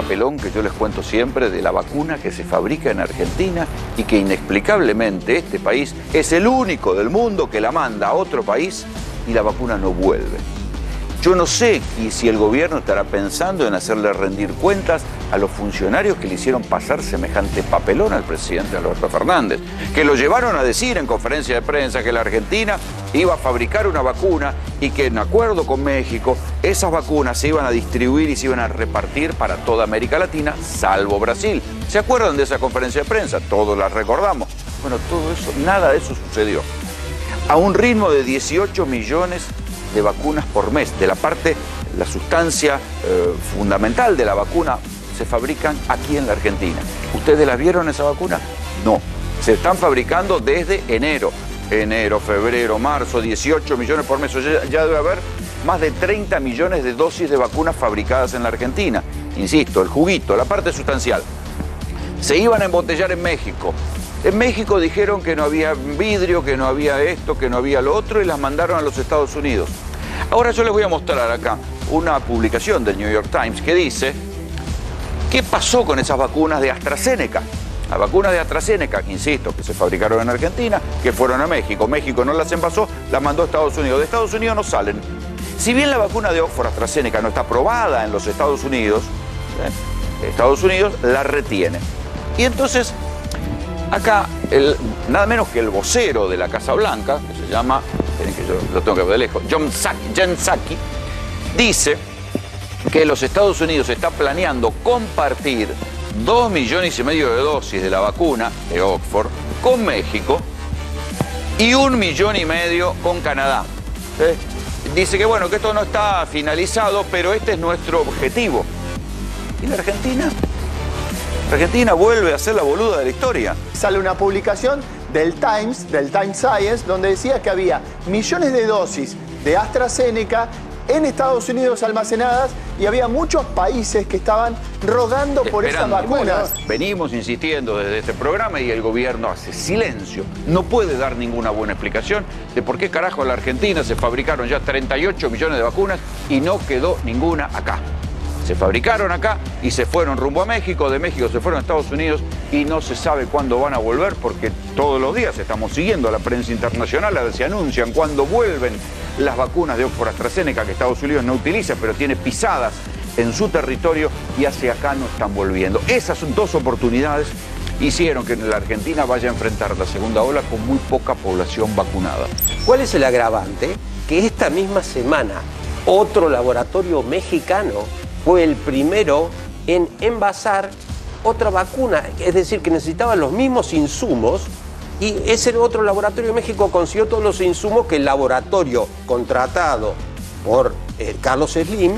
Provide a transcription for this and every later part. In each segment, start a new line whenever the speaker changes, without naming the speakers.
papelón que yo les cuento siempre de la vacuna que se fabrica en Argentina y que inexplicablemente este país es el único del mundo que la manda a otro país y la vacuna no vuelve. Yo no sé si el gobierno estará pensando en hacerle rendir cuentas a los funcionarios que le hicieron pasar semejante papelón al presidente Alberto Fernández, que lo llevaron a decir en conferencia de prensa que la Argentina iba a fabricar una vacuna y que en acuerdo con México esas vacunas se iban a distribuir y se iban a repartir para toda América Latina, salvo Brasil. ¿Se acuerdan de esa conferencia de prensa? Todos la recordamos. Bueno, todo eso, nada de eso sucedió. A un ritmo de 18 millones de vacunas por mes, de la sustancia fundamental de la vacuna, se fabrican aquí en la Argentina. ¿Ustedes las vieron esa vacuna? No. Se están fabricando desde enero. Enero, febrero, marzo, 18 millones por mes. Ya debe haber más de 30 millones de dosis de vacunas fabricadas en la Argentina. Insisto, el juguito, la parte sustancial. Se iban a embotellar en México. En México dijeron que no había vidrio, que no había esto, que no había lo otro y las mandaron a los Estados Unidos. Ahora yo les voy a mostrar acá una publicación del New York Times que dice qué pasó con esas vacunas de AstraZeneca. Las vacunas de AstraZeneca, insisto, que se fabricaron en Argentina, que fueron a México. México no las envasó, las mandó a Estados Unidos. De Estados Unidos no salen. Si bien la vacuna de Oxford AstraZeneca no está aprobada en los Estados Unidos la retiene. Y entonces acá, nada menos que el vocero de la Casa Blanca, que se llama, esperen que yo lo tengo que ver de lejos, Jen Psaki, dice que los Estados Unidos está planeando compartir 2,5 millones de dosis de la vacuna de Oxford con México y 1,5 millones con Canadá. Dice que bueno, que esto no está finalizado, pero este es nuestro objetivo. ¿Y la Argentina? Argentina vuelve a ser la boluda de la historia.
Sale una publicación del Times Science, donde decía que había millones de dosis de AstraZeneca en Estados Unidos almacenadas y había muchos países que estaban rogando por esas vacunas.
Venimos insistiendo desde este programa y el gobierno hace silencio. No puede dar ninguna buena explicación de por qué carajo en la Argentina se fabricaron ya 38 millones de vacunas y no quedó ninguna acá. Se fabricaron acá y se fueron rumbo a México, de México se fueron a Estados Unidos y no se sabe cuándo van a volver porque todos los días estamos siguiendo a la prensa internacional, a ver si anuncian cuándo vuelven las vacunas de Oxford AstraZeneca que Estados Unidos no utiliza, pero tiene pisadas en su territorio y hacia acá no están volviendo. Esas son dos oportunidades hicieron que la Argentina vaya a enfrentar la segunda ola con muy poca población vacunada.
¿Cuál es el agravante? Que esta misma semana otro laboratorio mexicano fue el primero en envasar otra vacuna, es decir, que necesitaban los mismos insumos y ese otro laboratorio de México consiguió todos los insumos que el laboratorio contratado por Carlos Slim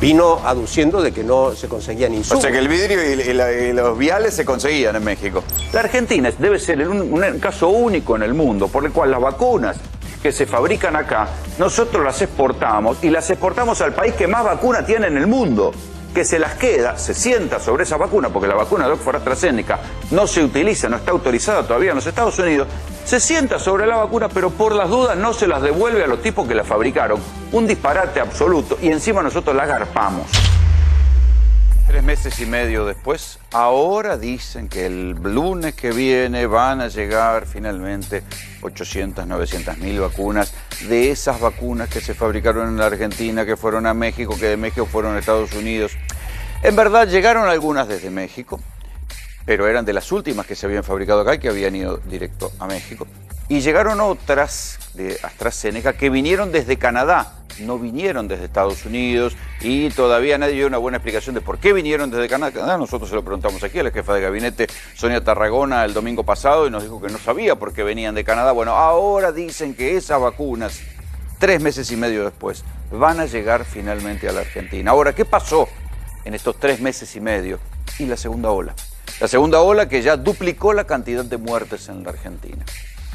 vino aduciendo de que no se conseguían insumos.
O sea que el vidrio y los viales se conseguían en México. La Argentina debe ser un caso único en el mundo por el cual las vacunas que se fabrican acá, nosotros las exportamos y las exportamos al país que más vacuna tiene en el mundo, que se las queda, se sienta sobre esa vacuna, porque la vacuna de Oxford AstraZeneca no se utiliza, no está autorizada todavía en los Estados Unidos, se sienta sobre la vacuna, pero por las dudas no se las devuelve a los tipos que la fabricaron. Un disparate absoluto, y encima nosotros la garpamos. 3 meses y medio después, ahora dicen que el lunes que viene van a llegar finalmente 800, 900 mil vacunas de esas vacunas que se fabricaron en la Argentina, que fueron a México, que de México fueron a Estados Unidos. En verdad llegaron algunas desde México, pero eran de las últimas que se habían fabricado acá y que habían ido directo a México. Y llegaron otras de AstraZeneca que vinieron desde Canadá, no vinieron desde Estados Unidos y todavía nadie dio una buena explicación de por qué vinieron desde Canadá. Nosotros se lo preguntamos aquí a la jefa de gabinete Sonia Tarragona el domingo pasado y nos dijo que no sabía por qué venían de Canadá. Bueno, ahora dicen que esas vacunas, 3 meses y medio después, van a llegar finalmente a la Argentina. Ahora, ¿qué pasó en estos 3 meses y medio? Y la segunda ola. La segunda ola que ya duplicó la cantidad de muertes en la Argentina.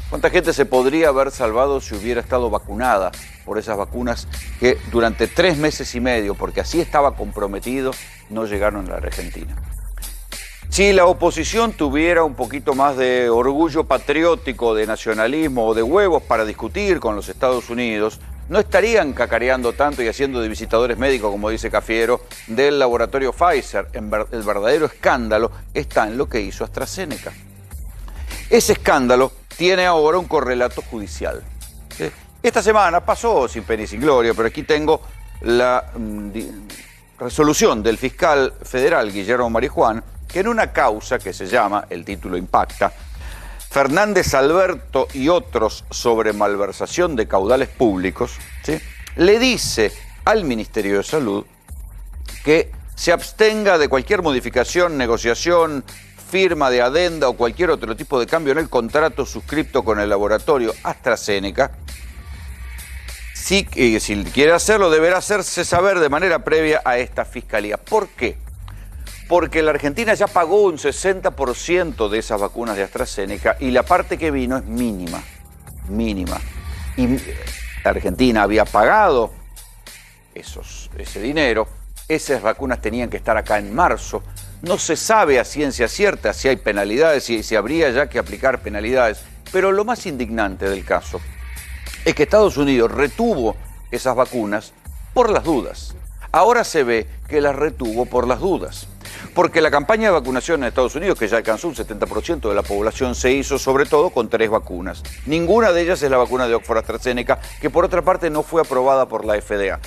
¿Cuánta gente se podría haber salvado si hubiera estado vacunada por esas vacunas que durante 3 meses y medio, porque así estaba comprometido, no llegaron a la Argentina? Si la oposición tuviera un poquito más de orgullo patriótico, de nacionalismo o de huevos para discutir con los Estados Unidos, no estarían cacareando tanto y haciendo de visitadores médicos, como dice Cafiero, del laboratorio Pfizer. El verdadero escándalo está en lo que hizo AstraZeneca. Ese escándalo tiene ahora un correlato judicial. ¿Sí? Esta semana pasó sin pena y sin gloria, pero aquí tengo la resolución del fiscal federal Guillermo Marijuán, que en una causa que se llama, el título impacta, Fernández Alberto y otros sobre malversación de caudales públicos, ¿sí?, le dice al Ministerio de Salud que se abstenga de cualquier modificación, negociación, firma de adenda o cualquier otro tipo de cambio en el contrato suscripto con el laboratorio AstraZeneca. Si quiere hacerlo, deberá hacerse saber de manera previa a esta fiscalía. ¿Por qué? Porque la Argentina ya pagó un 60% de esas vacunas de AstraZeneca y la parte que vino es mínima, mínima. Y la Argentina había pagado ese dinero, esas vacunas tenían que estar acá en marzo. No se sabe a ciencia cierta si hay penalidades, si habría ya que aplicar penalidades. Pero lo más indignante del caso es que Estados Unidos retuvo esas vacunas por las dudas. Ahora se ve que las retuvo por las dudas. Porque la campaña de vacunación en Estados Unidos, que ya alcanzó un 70% de la población, se hizo sobre todo con 3 vacunas. Ninguna de ellas es la vacuna de Oxford AstraZeneca, que por otra parte no fue aprobada por la FDA.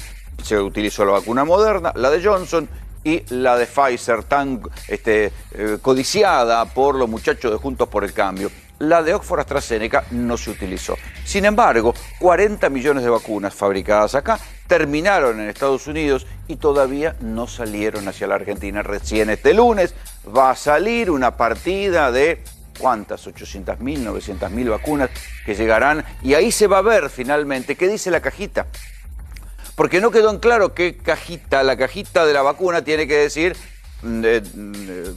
Se utilizó la vacuna Moderna, la de Johnson y la de Pfizer, tan codiciada por los muchachos de Juntos por el Cambio. La de Oxford AstraZeneca no se utilizó. Sin embargo, 40 millones de vacunas fabricadas acá terminaron en Estados Unidos y todavía no salieron hacia la Argentina. Recién este lunes va a salir una partida de, ¿cuántas? 800.000, 900.000 vacunas que llegarán y ahí se va a ver finalmente qué dice la cajita. Porque no quedó en claro qué cajita, la cajita de la vacuna tiene que decir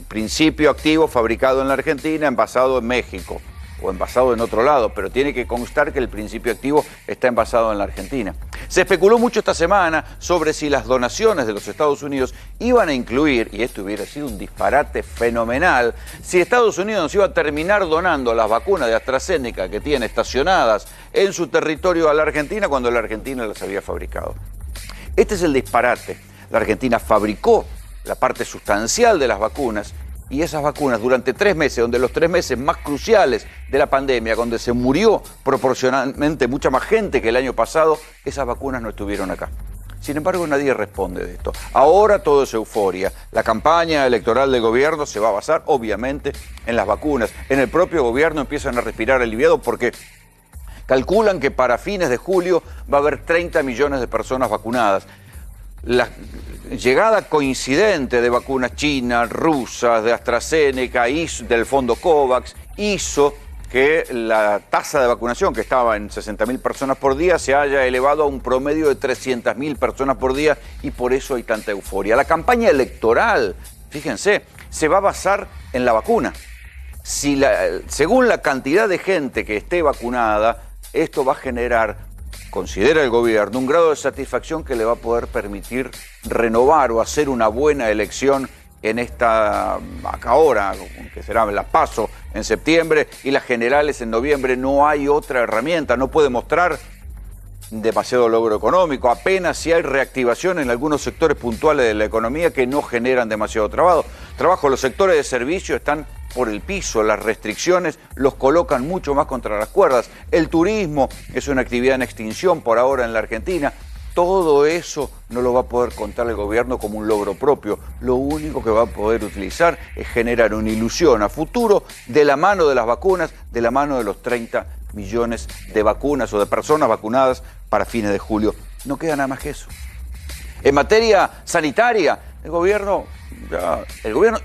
principio activo fabricado en la Argentina, envasado en México o envasado en otro lado, pero tiene que constar que el principio activo está envasado en la Argentina. Se especuló mucho esta semana sobre si las donaciones de los Estados Unidos iban a incluir, y esto hubiera sido un disparate fenomenal, si Estados Unidos nos iba a terminar donando las vacunas de AstraZeneca que tiene estacionadas en su territorio a la Argentina cuando la Argentina las había fabricado. Este es el disparate. La Argentina fabricó la parte sustancial de las vacunas y esas vacunas durante 3 meses, donde los 3 meses más cruciales de la pandemia, donde se murió proporcionalmente mucha más gente que el año pasado, esas vacunas no estuvieron acá. Sin embargo, nadie responde de esto. Ahora todo es euforia. La campaña electoral del gobierno se va a basar, obviamente, en las vacunas. En el propio gobierno empiezan a respirar aliviado porque calculan que para fines de julio va a haber 30 millones de personas vacunadas. La llegada coincidente de vacunas chinas, rusas, de AstraZeneca, del fondo COVAX, hizo que la tasa de vacunación, que estaba en 60.000 personas por día, se haya elevado a un promedio de 300.000 personas por día y por eso hay tanta euforia. La campaña electoral, fíjense, se va a basar en la vacuna. Según la cantidad de gente que esté vacunada, esto va a generar, considera el gobierno, un grado de satisfacción que le va a poder permitir renovar o hacer una buena elección en esta, acá ahora, que será las PASO en septiembre y las generales en noviembre. No hay otra herramienta, no puede mostrar demasiado logro económico, apenas si hay reactivación en algunos sectores puntuales de la economía que no generan demasiado trabajo. Los sectores de servicio están por el piso, las restricciones los colocan mucho más contra las cuerdas. El turismo es una actividad en extinción por ahora en la Argentina. Todo eso no lo va a poder contar el gobierno como un logro propio. Lo único que va a poder utilizar es generar una ilusión a futuro de la mano de las vacunas, de la mano de los 30 millones de vacunas o de personas vacunadas para fines de julio. No queda nada más que eso. En materia sanitaria, el gobierno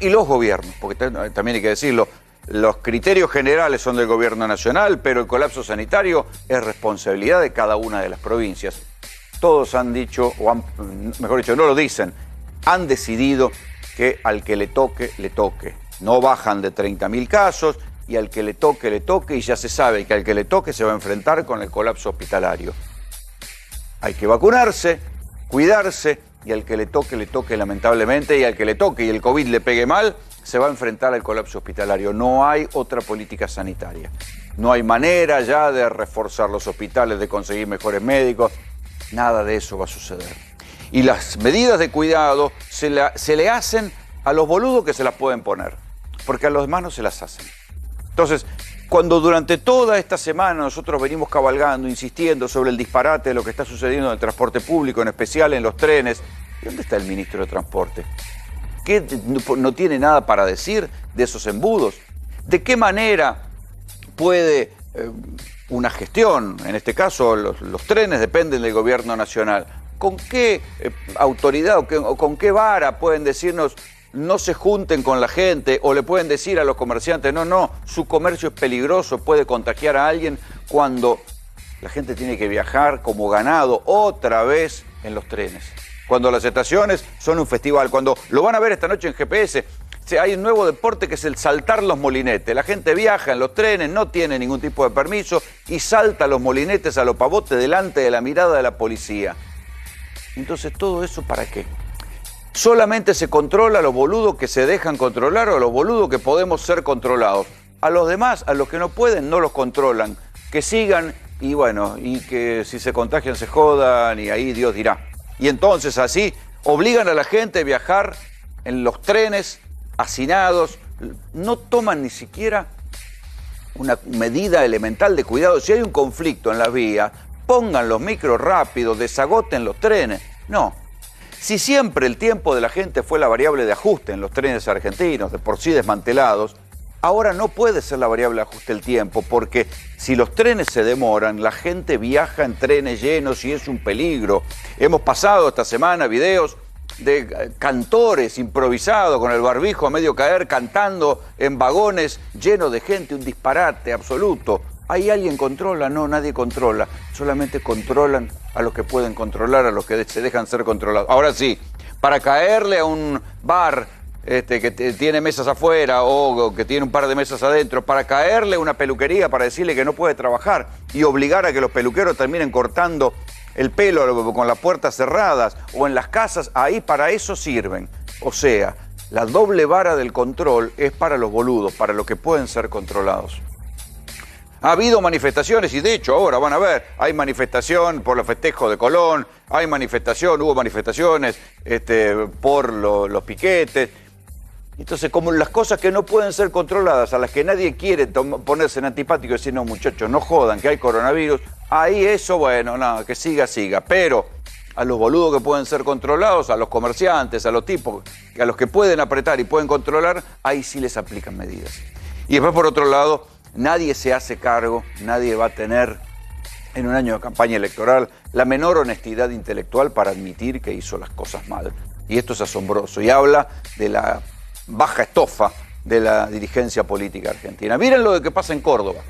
y los gobiernos, porque también hay que decirlo, los criterios generales son del gobierno nacional, pero el colapso sanitario es responsabilidad de cada una de las provincias. Todos han dicho, mejor dicho, no lo dicen, han decidido que al que le toque, le toque. No bajan de 30.000 casos y al que le toque, y ya se sabe que al que le toque se va a enfrentar con el colapso hospitalario. Hay que vacunarse, cuidarse, y al que le toque lamentablemente, y al que le toque y el COVID le pegue mal, se va a enfrentar al colapso hospitalario. No hay otra política sanitaria. No hay manera ya de reforzar los hospitales, de conseguir mejores médicos. Nada de eso va a suceder. Y las medidas de cuidado se le hacen a los boludos que se las pueden poner, porque a los demás no se las hacen. Entonces, cuando durante toda esta semana nosotros venimos cabalgando, insistiendo sobre el disparate de lo que está sucediendo en el transporte público, en especial en los trenes, ¿dónde está el ministro de Transporte? ¿Qué no tiene nada para decir de esos embudos? ¿De qué manera puede una gestión, en este caso los trenes dependen del gobierno nacional, con qué autoridad o con qué vara pueden decirnos no se junten con la gente, o le pueden decir a los comerciantes no, su comercio es peligroso, puede contagiar a alguien, cuando la gente tiene que viajar como ganado otra vez en los trenes? Cuando las estaciones son un festival, cuando lo van a ver esta noche en GPS, hay un nuevo deporte que es el saltar los molinetes. La gente viaja en los trenes, no tiene ningún tipo de permiso y salta los molinetes a lo pavote delante de la mirada de la policía. Entonces, ¿todo eso para qué? Solamente se controla a los boludos que se dejan controlar o a los boludos que podemos ser controlados. A los demás, a los que no pueden, no los controlan. Que sigan y bueno, y que si se contagian se jodan y ahí Dios dirá. Y entonces así obligan a la gente a viajar en los trenes hacinados, no toman ni siquiera una medida elemental de cuidado. Si hay un conflicto en la vía, pongan los micros rápidos, desagoten los trenes. No. Si siempre el tiempo de la gente fue la variable de ajuste en los trenes argentinos, de por sí desmantelados, ahora no puede ser la variable de ajuste el tiempo, porque si los trenes se demoran, la gente viaja en trenes llenos y es un peligro. Hemos pasado esta semana videos de cantores improvisados con el barbijo a medio caer, cantando en vagones llenos de gente, un disparate absoluto. ¿Ahí alguien controla? No, nadie controla. Solamente controlan a los que pueden controlar, a los que se dejan ser controlados. Ahora sí, para caerle a un bar que tiene mesas afuera o que tiene un par de mesas adentro, para caerle a una peluquería para decirle que no puede trabajar y obligar a que los peluqueros terminen cortando el pelo con las puertas cerradas, o en las casas, ahí para eso sirven. O sea, la doble vara del control es para los boludos, para los que pueden ser controlados. Ha habido manifestaciones y de hecho ahora van a ver, hay manifestación por los festejos de Colón, hubo manifestaciones por los piquetes. Entonces, como las cosas que no pueden ser controladas, a las que nadie quiere ponerse en antipático y decir, no muchachos, no jodan que hay coronavirus, ahí eso, bueno, nada, que siga. Pero a los boludos que pueden ser controlados, a los comerciantes, a los tipos, a los que pueden apretar y pueden controlar, ahí sí les aplican medidas. Y después, por otro lado, nadie se hace cargo, nadie va a tener en un año de campaña electoral la menor honestidad intelectual para admitir que hizo las cosas mal. Y esto es asombroso y habla de la baja estofa de la dirigencia política argentina. Miren lo que pasa en Córdoba.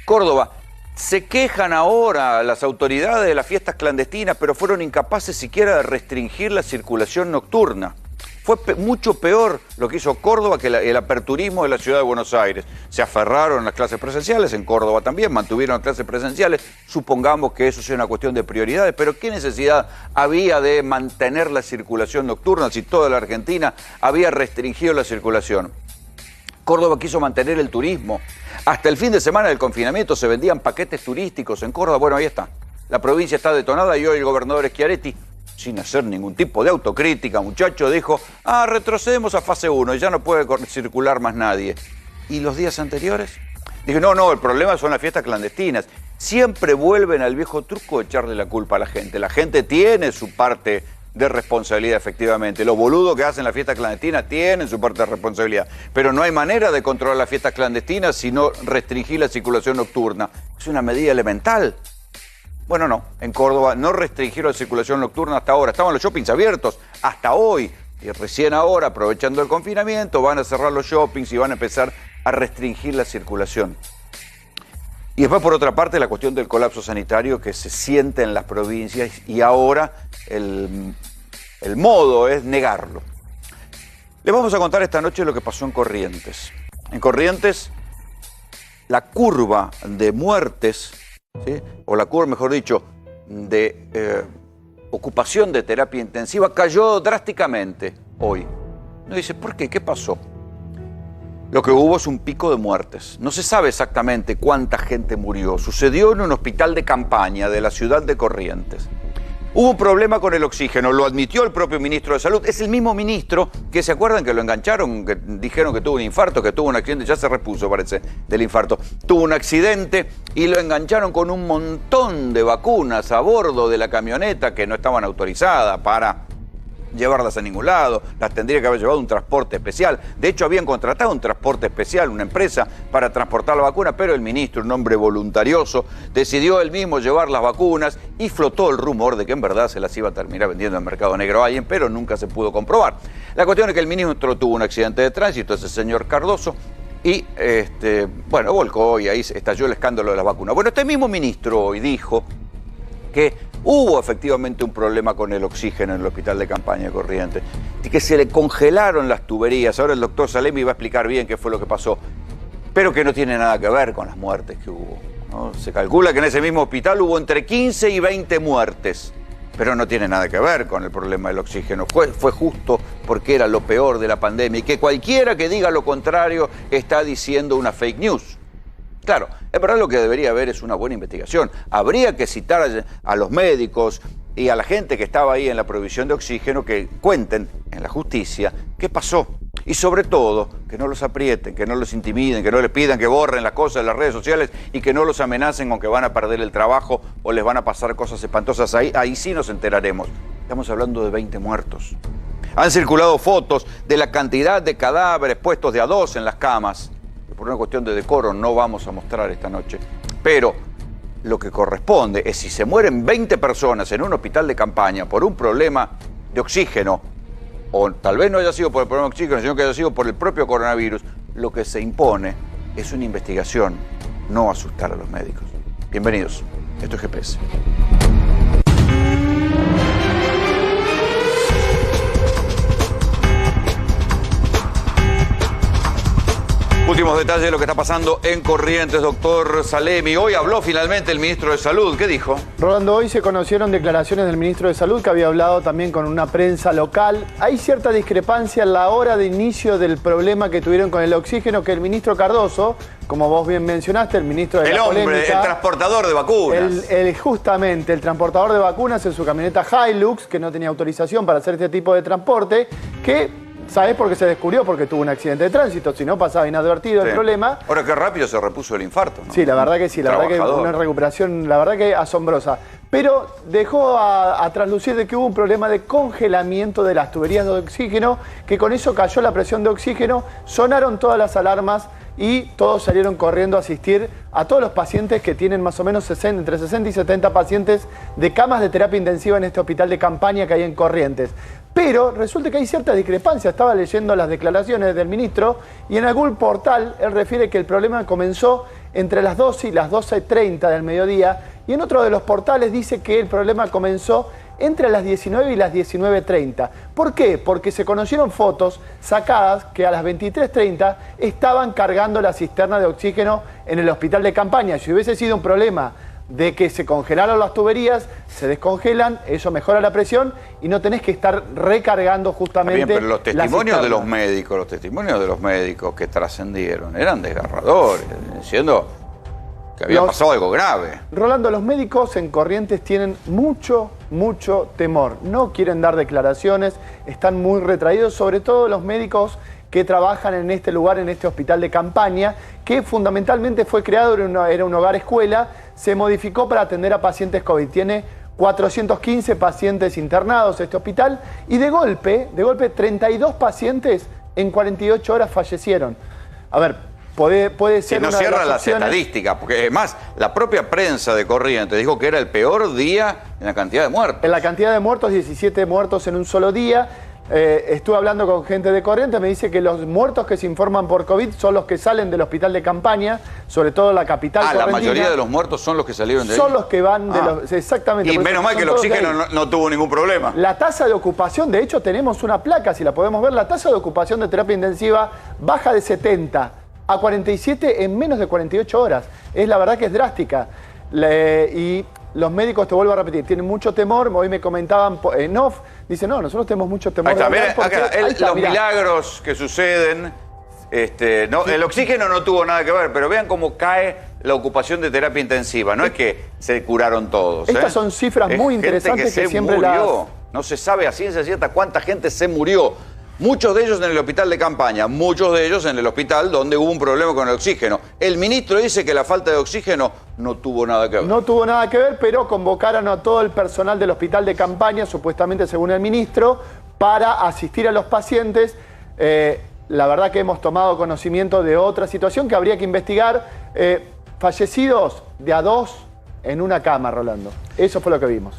Córdoba, se quejan ahora las autoridades de las fiestas clandestinas, pero fueron incapaces siquiera de restringir la circulación nocturna. Fue mucho peor lo que hizo Córdoba que el aperturismo de la ciudad de Buenos Aires. Se aferraron a las clases presenciales, en Córdoba también mantuvieron las clases presenciales. Supongamos que eso sea una cuestión de prioridades, pero ¿qué necesidad había de mantener la circulación nocturna si toda la Argentina había restringido la circulación? Córdoba quiso mantener el turismo. Hasta el fin de semana del confinamiento se vendían paquetes turísticos en Córdoba. Bueno, ahí está. La provincia está detonada y hoy el gobernador Schiaretti, sin hacer ningún tipo de autocrítica, muchacho, dijo, retrocedemos a fase 1 y ya no puede circular más nadie. ¿Y los días anteriores? Dije, no, el problema son las fiestas clandestinas. Siempre vuelven al viejo truco de echarle la culpa a la gente. La gente tiene su parte de responsabilidad, efectivamente. Los boludos que hacen la fiesta clandestina tienen su parte de responsabilidad. Pero no hay manera de controlar las fiestas clandestinas si no restringir la circulación nocturna. Es una medida elemental. Bueno, no, en Córdoba no restringieron la circulación nocturna hasta ahora. Estaban los shoppings abiertos hasta hoy. Y recién ahora, aprovechando el confinamiento, van a cerrar los shoppings y van a empezar a restringir la circulación. Y después, por otra parte, la cuestión del colapso sanitario que se siente en las provincias y ahora el modo es negarlo. Les vamos a contar esta noche lo que pasó en Corrientes. En Corrientes, la curva de muertes, ¿sí?, o la curva, mejor dicho, de ocupación de terapia intensiva cayó drásticamente hoy. Uno dice, ¿por qué? ¿Qué pasó? Lo que hubo es un pico de muertes. No se sabe exactamente cuánta gente murió. Sucedió en un hospital de campaña de la ciudad de Corrientes. Hubo un problema con el oxígeno, lo admitió el propio ministro de Salud. Es el mismo ministro que, ¿se acuerdan que lo engancharon? Que dijeron que tuvo un infarto, que tuvo un accidente, ya se repuso, parece, del infarto. Tuvo un accidente y lo engancharon con un montón de vacunas a bordo de la camioneta que no estaban autorizadas para llevarlas a ningún lado, las tendría que haber llevado un transporte especial. De hecho, habían contratado un transporte especial, una empresa, para transportar la vacuna, pero el ministro, un hombre voluntarioso, decidió él mismo llevar las vacunas y flotó el rumor de que en verdad se las iba a terminar vendiendo en el mercado negro a alguien, pero nunca se pudo comprobar. La cuestión es que el ministro tuvo un accidente de tránsito, ese señor Cardoso, y bueno, volcó y ahí estalló el escándalo de las vacunas. Bueno, este mismo ministro hoy dijo que hubo efectivamente un problema con el oxígeno en el hospital de campaña de Corrientes y que se le congelaron las tuberías. Ahora el doctor Salemi va a explicar bien qué fue lo que pasó, pero que no tiene nada que ver con las muertes que hubo, ¿no? Se calcula que en ese mismo hospital hubo entre 15 y 20 muertes, pero no tiene nada que ver con el problema del oxígeno. Fue justo porque era lo peor de la pandemia y que cualquiera que diga lo contrario está diciendo una fake news. Claro, es verdad, lo que debería haber es una buena investigación. Habría que citar a los médicos y a la gente que estaba ahí en la provisión de oxígeno que cuenten en la justicia qué pasó. Y sobre todo, que no los aprieten, que no los intimiden, que no les pidan que borren las cosas de las redes sociales y que no los amenacen con que van a perder el trabajo o les van a pasar cosas espantosas. Ahí sí nos enteraremos. Estamos hablando de 20 muertos. Han circulado fotos de la cantidad de cadáveres puestos de a dos en las camas. Por una cuestión de decoro no vamos a mostrar esta noche, pero lo que corresponde es, si se mueren 20 personas en un hospital de campaña por un problema de oxígeno, o tal vez no haya sido por el problema de oxígeno, sino que haya sido por el propio coronavirus, lo que se impone es una investigación, no asustar a los médicos. Bienvenidos, esto es GPS. Últimos detalles de lo que está pasando en Corrientes, doctor Salemi. Hoy habló finalmente el ministro de Salud. ¿Qué dijo?
Rolando, hoy se conocieron declaraciones del ministro de Salud, que había hablado también con una prensa local. Hay cierta discrepancia en la hora de inicio del problema que tuvieron con el oxígeno, que el ministro Cardoso, como vos bien mencionaste, el ministro de la polémica,
el transportador de vacunas.
Justamente, el transportador de vacunas en su camioneta Hilux, que no tenía autorización para hacer este tipo de transporte, que... ¿Sabés por qué se descubrió? Porque tuvo un accidente de tránsito, si no pasaba inadvertido el problema.
Ahora, qué rápido se repuso el infarto, ¿no?
Sí, la verdad que sí, la verdad que una recuperación, la verdad que asombrosa. Pero dejó a traslucir de que hubo un problema de congelamiento de las tuberías de oxígeno, que con eso cayó la presión de oxígeno, sonaron todas las alarmas y todos salieron corriendo a asistir a todos los pacientes que tienen más o menos entre 60 y 70 pacientes de camas de terapia intensiva en este hospital de campaña que hay en Corrientes. Pero resulta que hay cierta discrepancia. Estaba leyendo las declaraciones del ministro y en algún portal él refiere que el problema comenzó entre las 12 y las 12:30 del mediodía, y en otro de los portales dice que el problema comenzó entre las 19 y las 19:30. ¿Por qué? Porque se conocieron fotos sacadas que a las 23:30 estaban cargando la cisterna de oxígeno en el hospital de campaña. Si hubiese sido un problema de que se congelaron las tuberías, se descongelan, eso mejora la presión y no tenés que estar recargando justamente.
Bien, pero los testimonios de los médicos que trascendieron eran desgarradores, diciendo que había pasado algo grave.
Rolando, los médicos en Corrientes tienen mucho temor. No quieren dar declaraciones, están muy retraídos, sobre todo los médicos que trabajan en este lugar, en este hospital de campaña, que fundamentalmente fue creado, era un hogar escuela, se modificó para atender a pacientes COVID. Tiene 415 pacientes internados este hospital y de golpe 32 pacientes en 48 horas fallecieron. A ver, puede ser
que no cierra las estadísticas, porque además la propia prensa de Corrientes dijo que era el peor día en la cantidad de muertos.
En la cantidad de muertos, 17 muertos en un solo día. Estuve hablando con gente de Corrientes, me dice que los muertos que se informan por COVID son los que salen del hospital de campaña, sobre todo la capital correntina.
La mayoría de los muertos son los que salieron de ahí.
Son los que van de los... Exactamente.
Y menos mal que el oxígeno no tuvo ningún problema.
La tasa de ocupación, de hecho tenemos una placa, si la podemos ver, la tasa de ocupación de terapia intensiva baja de 70 a 47 en menos de 48 horas. La verdad que es drástica. Y los médicos, te vuelvo a repetir, tienen mucho temor. Hoy me comentaban en off, dicen, no, nosotros tenemos mucho temor.
Ahí está, los milagros que suceden. El oxígeno no tuvo nada que ver, pero vean cómo cae la ocupación de terapia intensiva. No es que se curaron todos.
Estas son cifras muy interesantes que siempre
murió. No se sabe a ciencia cierta cuánta gente se murió. Muchos de ellos en el hospital de campaña, muchos de ellos en el hospital donde hubo un problema con el oxígeno. El ministro dice que la falta de oxígeno no tuvo nada que ver.
No tuvo nada que ver, pero convocaron a todo el personal del hospital de campaña, supuestamente según el ministro, para asistir a los pacientes. La verdad que hemos tomado conocimiento de otra situación que habría que investigar. Fallecidos de a 2 en una cama, Rolando. Eso fue lo que vimos.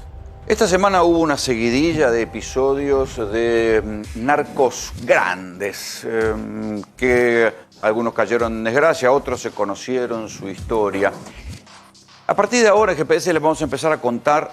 Esta semana hubo una seguidilla de episodios de narcos grandes, que algunos cayeron en desgracia, otros se conocieron su historia. A partir de ahora en GPS les vamos a empezar a contar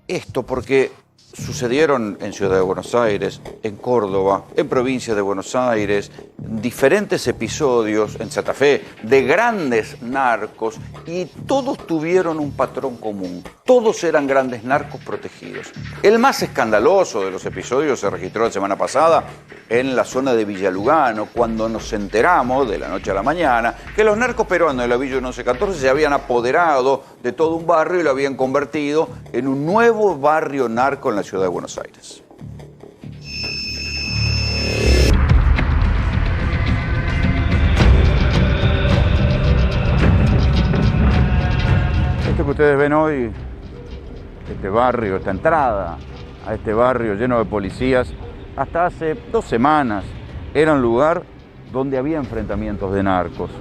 esto, porque sucedieron en Ciudad de Buenos Aires, en Córdoba, en provincia de Buenos Aires, diferentes episodios en Santa Fe de grandes narcos y todos tuvieron un patrón común. Todos eran grandes narcos protegidos. El más escandaloso de los episodios se registró la semana pasada en la zona de Villa Lugano, cuando nos enteramos de la noche a la mañana que los narcos peruanos de la Villa 1114 se habían apoderado de todo un barrio y lo habían convertido en un nuevo barrio narco en la ciudad de Buenos Aires. Esto que ustedes ven hoy, este barrio, esta entrada a este barrio lleno de policías, hasta hace 2 semanas era un lugar donde había enfrentamientos de narcos.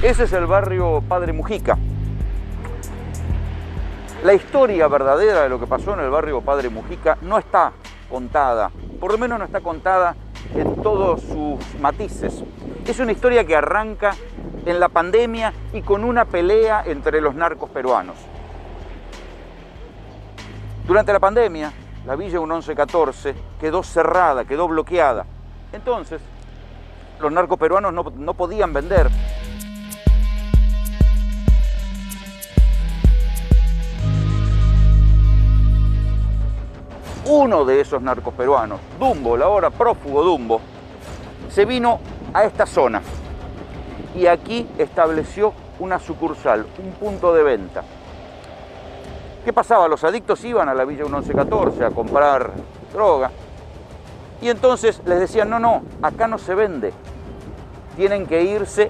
Ese es el barrio Padre Mujica. La historia verdadera de lo que pasó en el barrio Padre Mujica no está contada, por lo menos no está contada en todos sus matices. Es una historia que arranca en la pandemia y con una pelea entre los narcos peruanos. Durante la pandemia, la Villa 1114 quedó cerrada, quedó bloqueada. Entonces, los narcos peruanos no podían vender. Uno de esos narcos peruanos, Dumbo, el ahora prófugo Dumbo, se vino a esta zona y aquí estableció una sucursal, un punto de venta. ¿Qué pasaba? Los adictos iban a la Villa 1114 a comprar droga y entonces les decían, no, acá no se vende, tienen que irse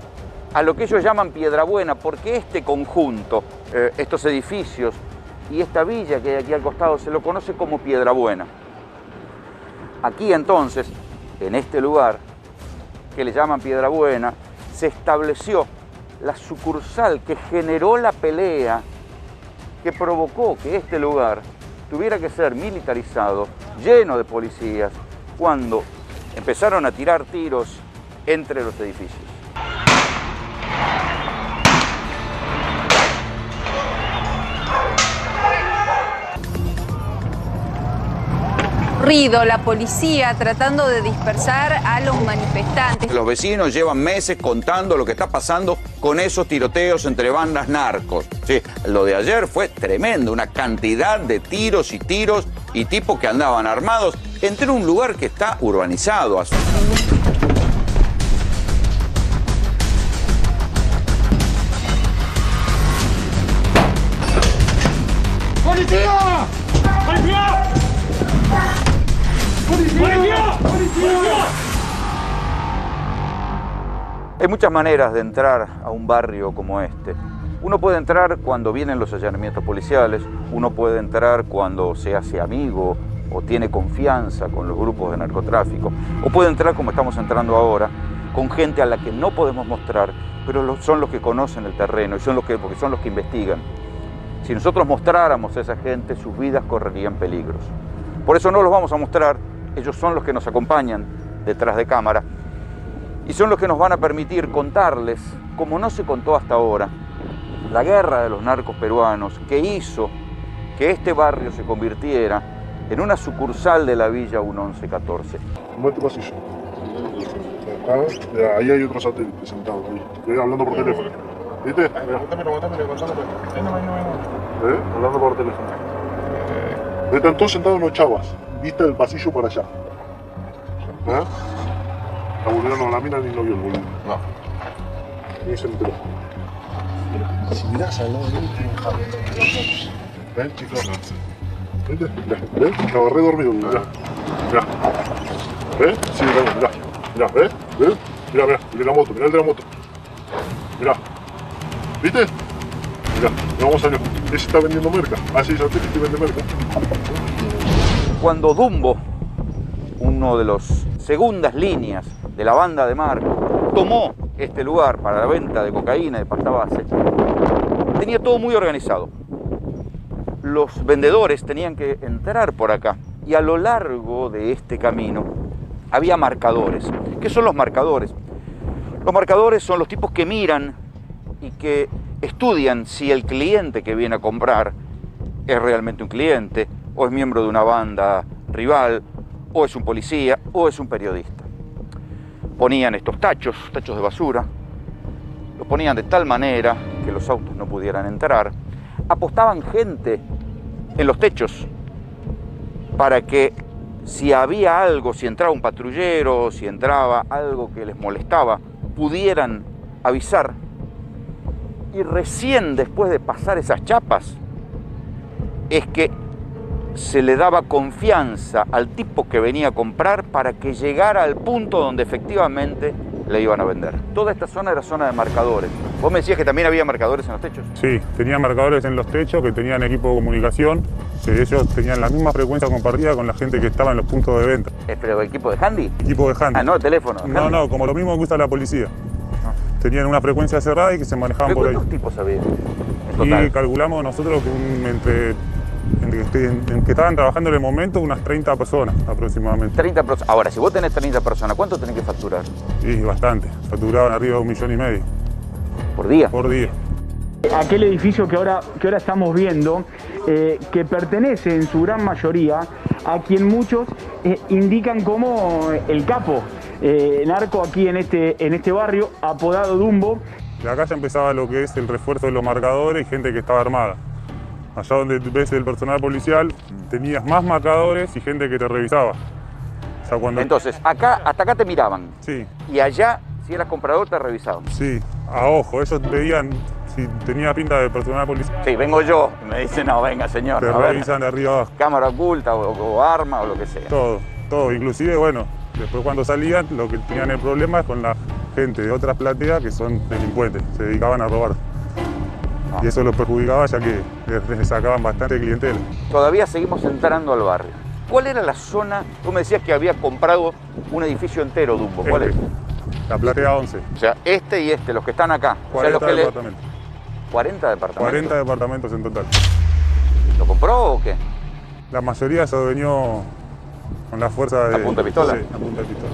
a lo que ellos llaman Piedrabuena, porque este conjunto, estos edificios y esta villa que hay aquí al costado se lo conoce como Piedrabuena. Aquí entonces, en este lugar que le llaman Piedrabuena, se estableció la sucursal que generó la pelea que provocó que este lugar tuviera que ser militarizado, lleno de policías, cuando empezaron a tirar tiros entre los edificios.
La policía tratando de dispersar a los manifestantes.
Los vecinos llevan meses contando lo que está pasando con esos tiroteos entre bandas narcos. Sí, lo de ayer fue tremendo, una cantidad de tiros y tipos que andaban armados entre un lugar que está urbanizado.
¡Policía! ¡Policía! ¡Policía! ¡Policía!
Hay muchas maneras de entrar a un barrio como este. Uno puede entrar cuando vienen los allanamientos policiales, uno puede entrar cuando se hace amigo o tiene confianza con los grupos de narcotráfico, o puede entrar como estamos entrando ahora, con gente a la que no podemos mostrar, pero son los que conocen el terreno y porque son los que investigan. Si nosotros mostráramos a esa gente, sus vidas correrían peligros. Por eso no los vamos a mostrar, ellos son los que nos acompañan detrás de cámara y son los que nos van a permitir contarles, como no se contó hasta ahora, la guerra de los narcos peruanos que hizo que este barrio se convirtiera en una sucursal de la Villa 1114.
Mete pasillo. Acá, ahí hay otro satélite sentado ahí. Hablando por teléfono. ¿Viste? Hablando por teléfono. Están todos sentados en los chavas. Vista del pasillo para allá. La volvieron a la mina ni lo vio el boludo. No. Ni se enteró. Si mirás al lado de él, tiene un jardín. ¿Ven, chicos? ¿Viste? ¿Ves? Me agarré dormido. Mirá. Mirá. ¿Ves? Sí, mirá. Mirá, ¿ves? ¿Ves? Mirá, mirá. El de la moto. Mirá el de la moto. Mirá. ¿Viste? Mirá. Vamos a ver. Ese está vendiendo merca. Ah, sí, satélite vende merca.
Cuando Dumbo, uno de los segundas líneas de la banda de Marcos, tomó este lugar para la venta de cocaína y de pasta base, tenía todo muy organizado. Los vendedores tenían que entrar por acá y a lo largo de este camino había marcadores. ¿Qué son los marcadores? Los marcadores son los tipos que miran y que estudian si el cliente que viene a comprar es realmente un cliente, o es miembro de una banda rival, o es un policía, o es un periodista. Ponían estos tachos de basura, los ponían de tal manera que los autos no pudieran entrar, apostaban gente en los techos para que si había algo, si entraba un patrullero, si entraba algo que les molestaba, pudieran avisar. Y recién después de pasar esas chapas es que se le daba confianza al tipo que venía a comprar para que llegara al punto donde efectivamente le iban a vender. Toda esta zona era zona de marcadores. Vos me decías que también había marcadores en los techos.
Sí, tenían marcadores en los techos que tenían equipo de comunicación, que ellos tenían la misma frecuencia compartida con la gente que estaba en los puntos de venta.
¿Pero equipo de handy?
Equipo de handy.
Ah, no, teléfono.
No, no, como lo mismo que usa la policía. Tenían una frecuencia cerrada y que se manejaban por ahí.
¿Cuántos tipos había en total?
Y calculamos nosotros que que estaban trabajando en el momento unas 30 personas aproximadamente.
30 personas. Ahora, si vos tenés 30 personas, ¿cuánto tenés que facturar?
Sí, bastante. Facturaban arriba de 1,5 millones.
¿Por día?
Por día.
Aquel edificio que ahora estamos viendo, que pertenece en su gran mayoría a quien muchos indican como el capo narco aquí en este barrio, apodado Dumbo.
De acá ya empezaba lo que es el refuerzo de los marcadores y gente que estaba armada. Allá donde ves el personal policial, tenías más marcadores y gente que te revisaba. O sea, cuando...
Entonces, acá, hasta acá te miraban.
Sí.
Y allá, si eras comprador, te revisaban.
Sí, a ojo, ellos veían si tenía pinta de personal policial.
Sí, vengo yo. Y me dicen, no, venga, señor.
Te revisan de arriba abajo.
Cámara oculta o arma o lo que sea.
Todo. Inclusive, bueno, después cuando salían, lo que tenían el problema es con la gente de otras plateas que son delincuentes, se dedicaban a robar. Y eso los perjudicaba ya que les sacaban bastante clientela.
Todavía seguimos entrando al barrio. ¿Cuál era la zona? Tú me decías que había comprado un edificio entero, Dumbo. ¿Cuál es?
La platea 11.
O sea, este y este, los que están acá.
40
o sea,
departamentos.
40 departamentos.
40 departamentos en total.
¿Lo compró o qué?
La mayoría se advenió con la fuerza de...
¿A punta de pistola?
Sí, a punta de pistola.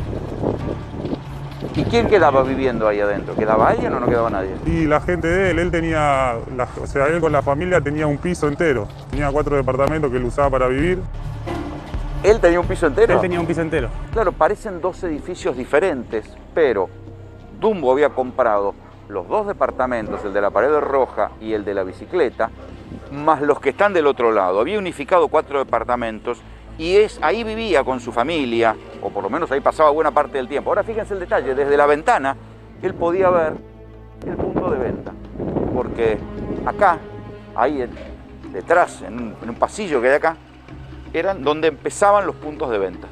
¿Y quién quedaba viviendo ahí adentro? ¿Quedaba alguien o no quedaba nadie?
Y la gente de él tenía, él con la familia tenía un piso entero. Tenía 4 departamentos que él usaba para vivir.
¿Él tenía un piso entero?
Él tenía un piso entero.
Claro, parecen dos edificios diferentes, pero Dumbo había comprado los 2 departamentos, el de la pared roja y el de la bicicleta, más los que están del otro lado. Había unificado 4 departamentos y ahí vivía con su familia, o por lo menos ahí pasaba buena parte del tiempo. Ahora fíjense el detalle, desde la ventana él podía ver el punto de venta, porque acá, ahí detrás, en un pasillo que hay acá, eran donde empezaban los puntos de venta.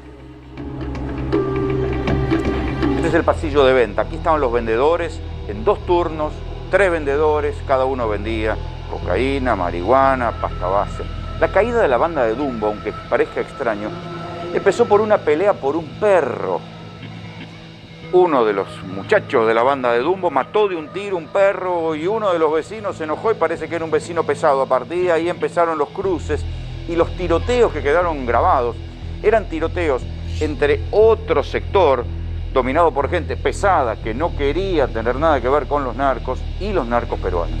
Este es el pasillo de venta. Aquí estaban los vendedores en 2 turnos, 3 vendedores, cada uno vendía cocaína, marihuana, pasta base. La caída de la banda de Dumbo, aunque parezca extraño, empezó por una pelea por un perro. Uno de los muchachos de la banda de Dumbo mató de un tiro un perro y uno de los vecinos se enojó y parece que era un vecino pesado. A partir de ahí empezaron los cruces y los tiroteos que quedaron grabados eran tiroteos entre otro sector dominado por gente pesada que no quería tener nada que ver con los narcos y los narcos peruanos.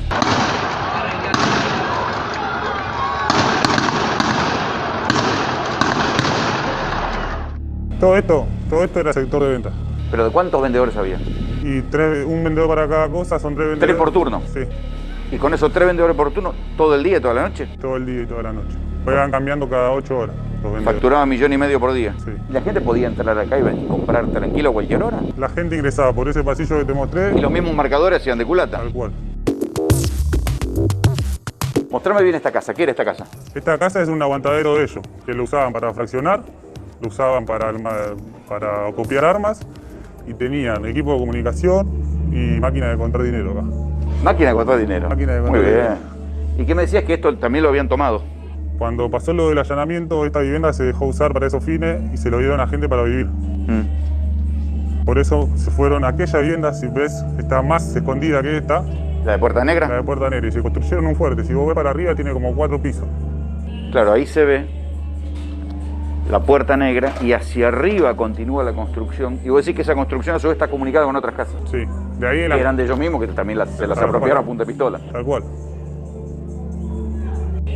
Todo esto era sector de venta.
¿Pero de cuántos vendedores había?
Y un vendedor para cada cosa, son 3 vendedores.
¿3 por turno?
Sí,
¿Y con esos 3 vendedores por turno, todo el día y toda la noche?
todo el día y toda la noche. Iban cambiando cada 8 horas los vendedores.
Facturaban 1,5 millones por día.
Sí.
¿Y la gente podía entrar acá y venir a comprar tranquilo a cualquier hora?
La gente ingresaba por ese pasillo que te mostré.
Y los mismos marcadores hacían de culata.
Tal cual.
Mostrame bien esta casa. ¿Qué era esta casa?
Esta casa es un aguantadero de ellos, que lo usaban para fraccionar, lo usaban para copiar armas y tenían equipo de comunicación y máquina de contar dinero acá.
Máquina de contar dinero.
Máquina de
Muy
contar
bien.
dinero.
¿Y qué me decías que esto también lo habían tomado?
Cuando pasó lo del allanamiento, esta vivienda se dejó usar para esos fines y se lo dieron a gente para vivir. Por eso se fueron a aquella vivienda, si ves, está más escondida que esta,
¿La de Puerta Negra?
la de Puerta Negra, y se construyeron un fuerte. Si vos ves para arriba, tiene como 4 pisos.
Claro, ahí se ve la Puerta Negra y hacia arriba continúa la construcción. Y vos decís que esa construcción a su vez está comunicada con otras casas.
Sí, de ahí
Que eran de ellos mismos, que también se las apropiaron a punta de pistola.
Tal cual.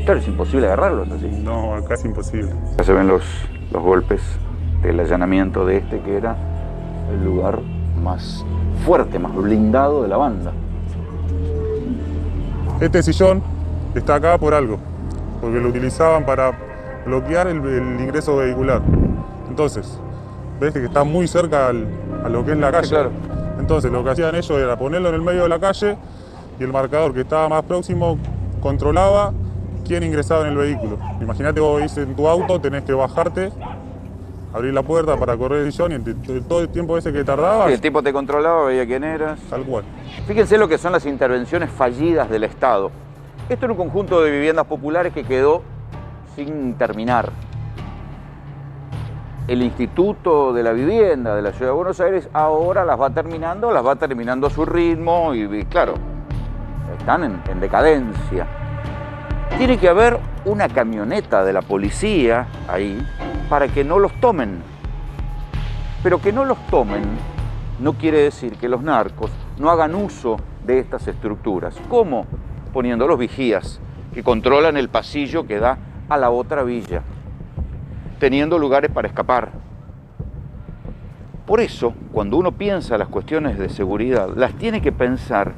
Claro, es imposible agarrarlos así.
No, acá es imposible.
Ya se ven los golpes del allanamiento de este, que era el lugar más fuerte, más blindado de la banda.
Este sillón está acá por algo, porque lo utilizaban para bloquear el ingreso vehicular. Entonces, ves que está muy cerca a lo que es la calle.
Sí, claro.
Entonces, lo que hacían ellos era ponerlo en el medio de la calle y el marcador que estaba más próximo controlaba quién ingresaba en el vehículo. Imagínate, vos venís en tu auto, tenés que bajarte, abrir la puerta para correr el sillón y todo el tiempo ese que tardabas.
Sí, el tipo te controlaba, veía quién eras.
Tal cual.
Fíjense lo que son las intervenciones fallidas del Estado. Esto era un conjunto de viviendas populares que quedó sin terminar. El Instituto de la Vivienda de la Ciudad de Buenos Aires ahora las va terminando a su ritmo y claro, están en decadencia. Tiene que haber una camioneta de la policía ahí para que no los tomen. Pero que no los tomen no quiere decir que los narcos no hagan uso de estas estructuras. ¿Cómo? Poniendo los vigías que controlan el pasillo que da a la otra villa, teniendo lugares para escapar. Por eso, cuando uno piensa las cuestiones de seguridad, las tiene que pensar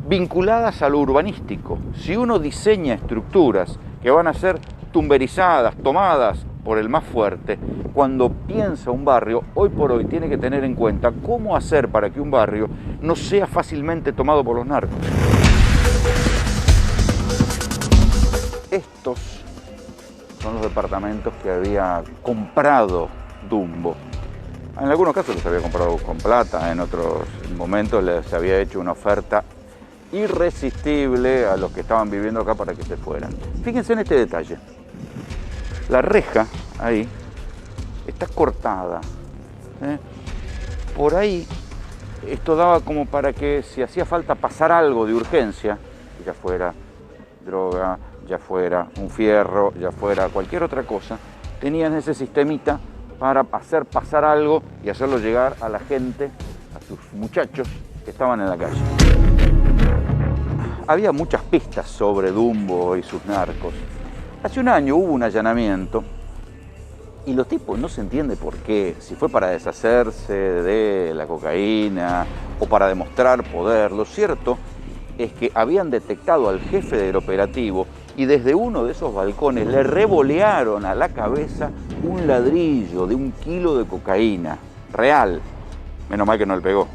vinculadas a lo urbanístico. Si uno diseña estructuras que van a ser tumberizadas, tomadas por el más fuerte, cuando piensa un barrio, hoy por hoy tiene que tener en cuenta cómo hacer para que un barrio no sea fácilmente tomado por los narcos. Estos son los departamentos que había comprado Dumbo. En algunos casos los había comprado con plata, en otros momentos les había hecho una oferta irresistible a los que estaban viviendo acá para que se fueran. Fíjense en este detalle. La reja ahí está cortada. Por ahí esto daba como para que si hacía falta pasar algo de urgencia, ya fuera droga, ya fuera un fierro, ya fuera cualquier otra cosa, tenían ese sistemita para hacer pasar algo y hacerlo llegar a la gente, a sus muchachos que estaban en la calle. Había muchas pistas sobre Dumbo y sus narcos. Hace un año hubo un allanamiento y los tipos no se entiende por qué, si fue para deshacerse de la cocaína o para demostrar poder. Lo cierto es que habían detectado al jefe del operativo y desde uno de esos balcones le revolearon a la cabeza un ladrillo de 1 kilo de cocaína, real. Menos mal que no le pegó.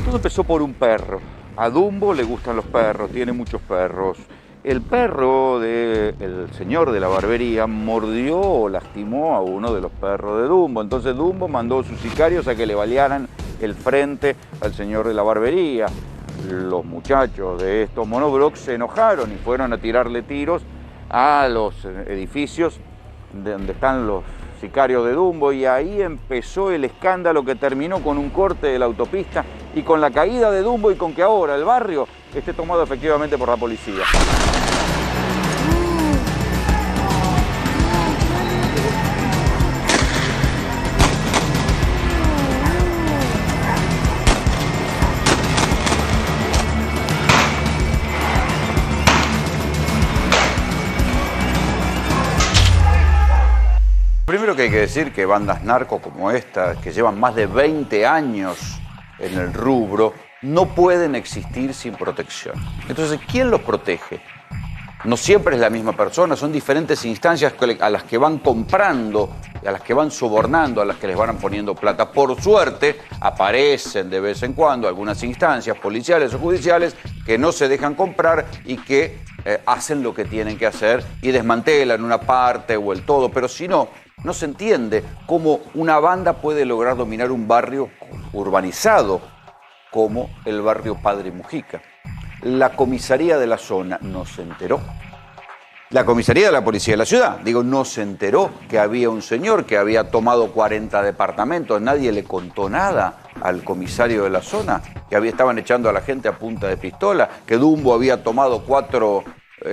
Todo empezó por un perro. A Dumbo le gustan los perros, tiene muchos perros. El perro del señor de la barbería mordió o lastimó a uno de los perros de Dumbo. Entonces Dumbo mandó a sus sicarios a que le balearan el frente al señor de la barbería. Los muchachos de estos monoblocs se enojaron y fueron a tirarle tiros a los edificios donde están los sicarios de Dumbo, y ahí empezó el escándalo que terminó con un corte de la autopista y con la caída de Dumbo y con que ahora el barrio esté tomado efectivamente por la policía. Primero que hay que decir que bandas narco como esta, que llevan más de 20 años en el rubro, no pueden existir sin protección. Entonces, ¿quién los protege? No siempre es la misma persona, son diferentes instancias a las que van comprando, a las que van sobornando, a las que les van poniendo plata. Por suerte, aparecen de vez en cuando algunas instancias policiales o judiciales que no se dejan comprar y que hacen lo que tienen que hacer y desmantelan una parte o el todo, pero si no, no se entiende cómo una banda puede lograr dominar un barrio urbanizado como el barrio Padre Mujica. La comisaría de la zona no se enteró. La comisaría de la policía de la ciudad, no se enteró que había un señor que había tomado 40 departamentos. Nadie le contó nada al comisario de la zona, que estaban echando a la gente a punta de pistola, que Dumbo había tomado 4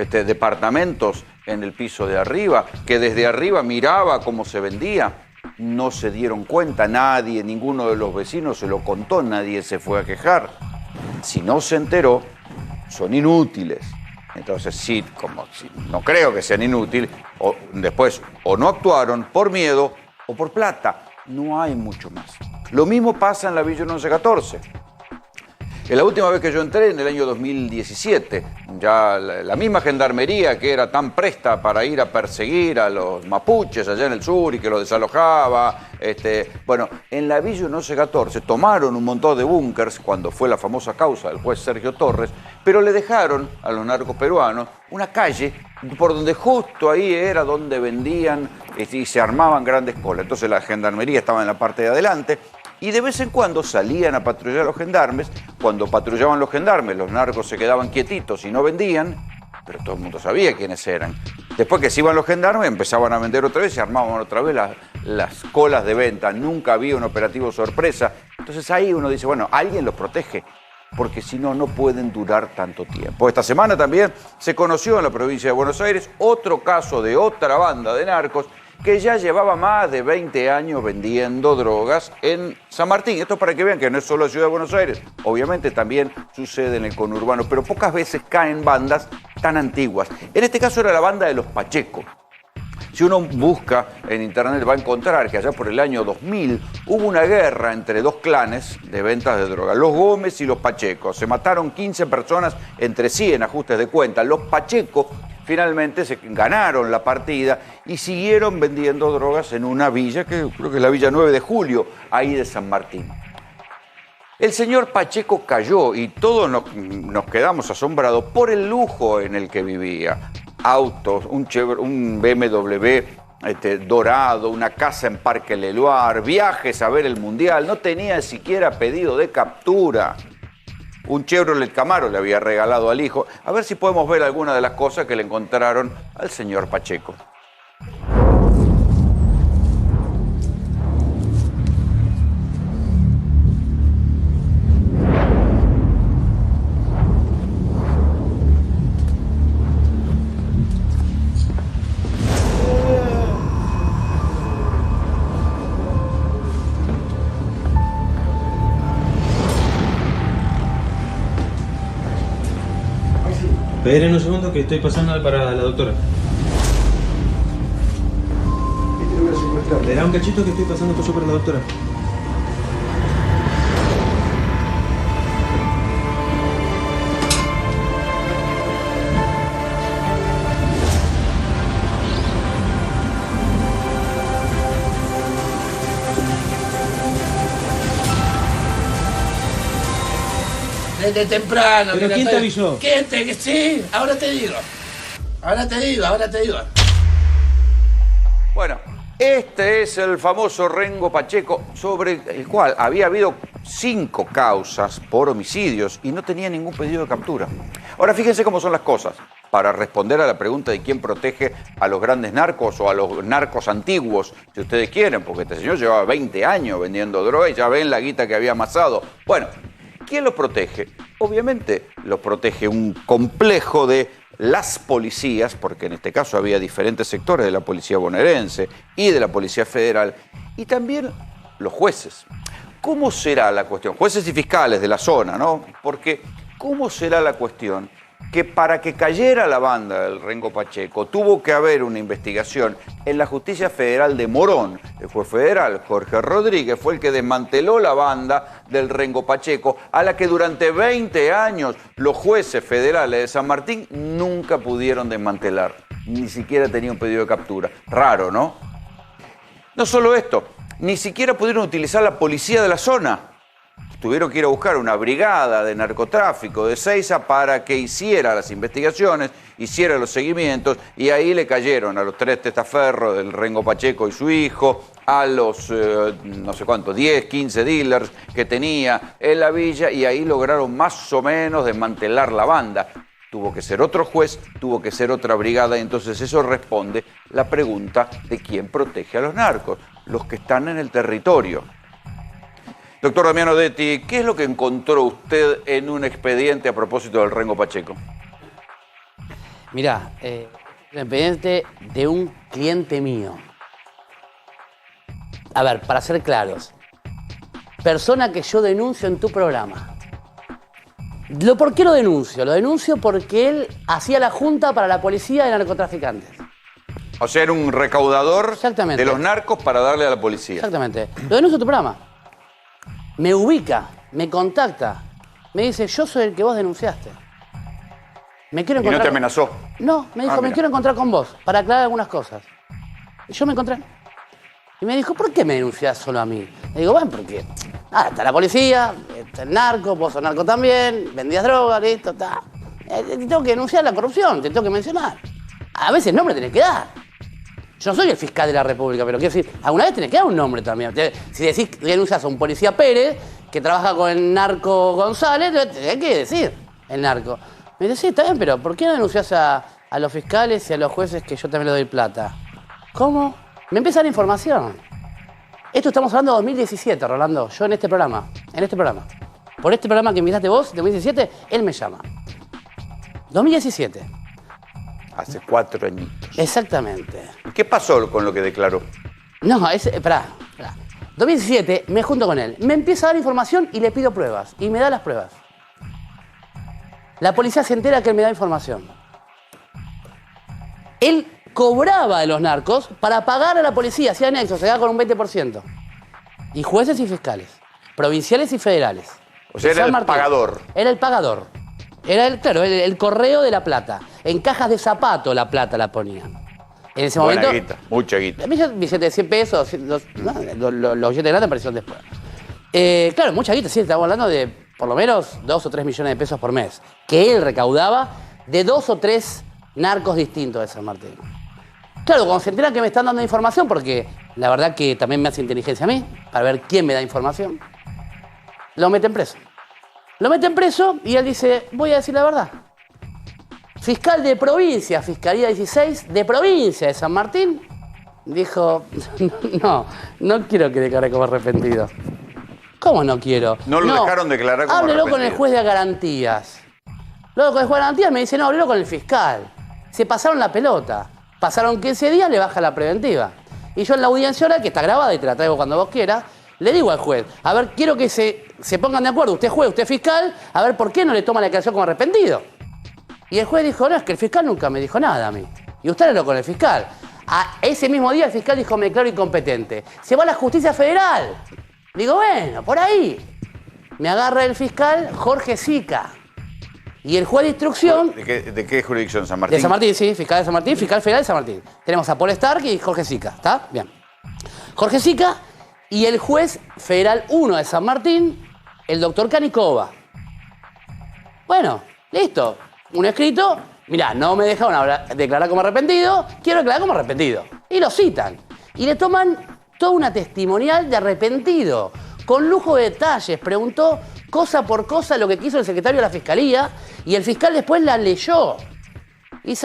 departamentos en el piso de arriba, que desde arriba miraba cómo se vendía. No se dieron cuenta, nadie, ninguno de los vecinos se lo contó, nadie se fue a quejar. Si no se enteró, son inútiles. Entonces, sí, no creo que sean inútiles, después o no actuaron por miedo o por plata. No hay mucho más. Lo mismo pasa en la Villa 1114. La última vez que yo entré, en el año 2017, ya la misma gendarmería que era tan presta para ir a perseguir a los mapuches allá en el sur y que los desalojaba, bueno, en la Villa 1114 tomaron un montón de búnkers cuando fue la famosa causa del juez Sergio Torres, pero le dejaron a los narcos peruanos una calle por donde justo ahí era donde vendían y se armaban grandes colas. Entonces la gendarmería estaba en la parte de adelante y de vez en cuando salían a patrullar los gendarmes. Cuando patrullaban los gendarmes, los narcos se quedaban quietitos y no vendían, pero todo el mundo sabía quiénes eran. Después que se iban los gendarmes, empezaban a vender otra vez y se armaban otra vez las colas de venta. Nunca había un operativo sorpresa. Entonces ahí uno dice, bueno, alguien los protege, porque si no, no pueden durar tanto tiempo. Esta semana también se conoció en la provincia de Buenos Aires otro caso de otra banda de narcos que ya llevaba más de 20 años vendiendo drogas en San Martín. Esto es para que vean que no es solo la ciudad de Buenos Aires, obviamente también sucede en el conurbano, pero pocas veces caen bandas tan antiguas. En este caso era la banda de los Pacheco. Si uno busca en internet va a encontrar que allá por el año 2000 hubo una guerra entre 2 clanes de ventas de droga, los Gómez y los Pacheco. Se mataron 15 personas entre sí en ajustes de cuenta. Los Pacheco finalmente se ganaron la partida y siguieron vendiendo drogas en una villa, que creo que es la Villa 9 de Julio, ahí de San Martín. El señor Pacheco cayó y todos nos quedamos asombrados por el lujo en el que vivía. Autos, un BMW dorado, una casa en Parque Leloir, viajes a ver el Mundial, no tenía siquiera pedido de captura. Un Chevrolet Camaro le había regalado al hijo. A ver si podemos ver alguna de las cosas que le encontraron al señor Pacheco.
Esperen un segundo que estoy pasando para la doctora. Le da un cachito que estoy pasando paso para la doctora.
Desde temprano.
¿Pero quién te avisó?
¿Quién te...? Sí, ahora te digo. Ahora te digo.
Bueno, este es el famoso Rengo Pacheco, sobre el cual había habido 5 causas por homicidios y no tenía ningún pedido de captura. Ahora fíjense cómo son las cosas. Para responder a la pregunta de quién protege a los grandes narcos o a los narcos antiguos, si ustedes quieren, porque este señor llevaba 20 años vendiendo droga y ya ven la guita que había amasado. Bueno, ¿quién los protege? Obviamente los protege un complejo de las policías, porque en este caso había diferentes sectores de la policía bonaerense y de la policía federal, y también los jueces. ¿Cómo será la cuestión? Jueces y fiscales de la zona, ¿no? Porque ¿cómo será la cuestión que para que cayera la banda del Rengo Pacheco tuvo que haber una investigación en la Justicia Federal de Morón. El juez federal, Jorge Rodríguez, fue el que desmanteló la banda del Rengo Pacheco, a la que durante 20 años los jueces federales de San Martín nunca pudieron desmantelar. Ni siquiera tenían un pedido de captura. Raro, ¿no? No solo esto, ni siquiera pudieron utilizar la policía de la zona. Tuvieron que ir a buscar una brigada de narcotráfico de Seiza para que hiciera las investigaciones, hiciera los seguimientos, y ahí le cayeron a los 3 testaferros del Rengo Pacheco y su hijo, a los, no sé cuántos, 10, 15 dealers que tenía en la villa, y ahí lograron más o menos desmantelar la banda. Tuvo que ser otro juez, tuvo que ser otra brigada, y entonces eso responde la pregunta de quién protege a los narcos, los que están en el territorio. Doctor Damiano Detti, ¿qué es lo que encontró usted en un expediente a propósito del Rengo Pacheco?
Mirá, un expediente de un cliente mío. A ver, para ser claros, persona que yo denuncio en tu programa. ¿Por qué lo denuncio? Lo denuncio porque él hacía la junta para la policía de narcotraficantes.
O sea, era un recaudador de los narcos para darle a la policía.
Exactamente. Lo denuncio en tu programa. Me ubica, me contacta, me dice, yo soy el que vos denunciaste. Me quiero encontrar.
¿Y no te amenazó?
No, me dijo, me quiero encontrar con vos para aclarar algunas cosas. Y yo me encontré. Y me dijo, ¿por qué me denunciás solo a mí? Le digo, bueno, porque está la policía, está el narco, vos sos narco también, vendías droga, listo, está. Te tengo que denunciar la corrupción, te tengo que mencionar. A veces nombre tenés que dar. Yo no soy el fiscal de la República, pero quiero decir, alguna vez tenés que dar un nombre también. Si decís que denuncias a un policía Pérez, que trabaja con el narco González, tenés que decir el narco. Me dice, sí, está bien, pero ¿por qué no denunciás a los fiscales y a los jueces que yo también le doy plata? ¿Cómo? Me empieza a dar información. Esto estamos hablando de 2017, Rolando, yo en este programa. Por este programa que invitaste vos, 2017, él me llama. 2017.
Hace 4 añitos.
Exactamente.
¿Y qué pasó con lo que declaró?
No, esperá. 2017 me junto con él, me empieza a dar información y le pido pruebas. Y me da las pruebas. La policía se entera que él me da información. Él cobraba de los narcos para pagar a la policía, hacía nexo, se quedaba con un 20%. Y jueces y fiscales, provinciales y federales.
O sea, era el pagador.
Era el pagador. Era el correo de la plata. En cajas de zapato la plata la ponían. En ese momento.
Guita, mucha guita.
Billetes de 100 pesos, los billetes de plata aparecieron después. Claro, mucha guita, sí, estamos hablando de por lo menos 2 o 3 millones de pesos por mes, que él recaudaba de 2 o 3 narcos distintos de San Martín. Claro, cuando se enteran que me están dando información, porque la verdad que también me hace inteligencia a mí, para ver quién me da información, lo meten preso. Lo meten preso y él dice, voy a decir la verdad. Fiscal de provincia, Fiscalía 16 de provincia de San Martín, dijo, no quiero que declare como arrepentido. ¿Cómo no quiero?
No lo dejaron declarar como arrepentido.
Háblelo con el juez de garantías. Luego con el juez de garantías me dice, no, háblelo con el fiscal. Se pasaron la pelota. Pasaron 15 días, le baja la preventiva. Y yo en la audiencia ahora, que está grabada y te la traigo cuando vos quieras, le digo al juez, a ver, quiero que se pongan de acuerdo, usted juez, usted fiscal, a ver por qué no le toma la declaración como arrepentido. Y el juez dijo, no, es que el fiscal nunca me dijo nada a mí. Y usted habló con el fiscal. Ese mismo día el fiscal dijo, me declaro incompetente. Se va a la justicia federal. Digo, bueno, por ahí. Me agarra el fiscal Jorge Sica. Y el juez de instrucción...
¿De qué jurisdicción? ¿San Martín?
De San Martín, sí, fiscal de San Martín, fiscal federal de San Martín. Tenemos a Paul Stark y Jorge Sica, ¿está? Bien. Jorge Sica y el juez federal 1 de San Martín, el doctor Canicova. Bueno, listo. Un escrito, mirá, no me dejaron declarar como arrepentido, quiero declarar como arrepentido. Y lo citan. Y le toman toda una testimonial de arrepentido, con lujo de detalles. Preguntó cosa por cosa lo que quiso el secretario de la Fiscalía y el fiscal después la leyó. Y,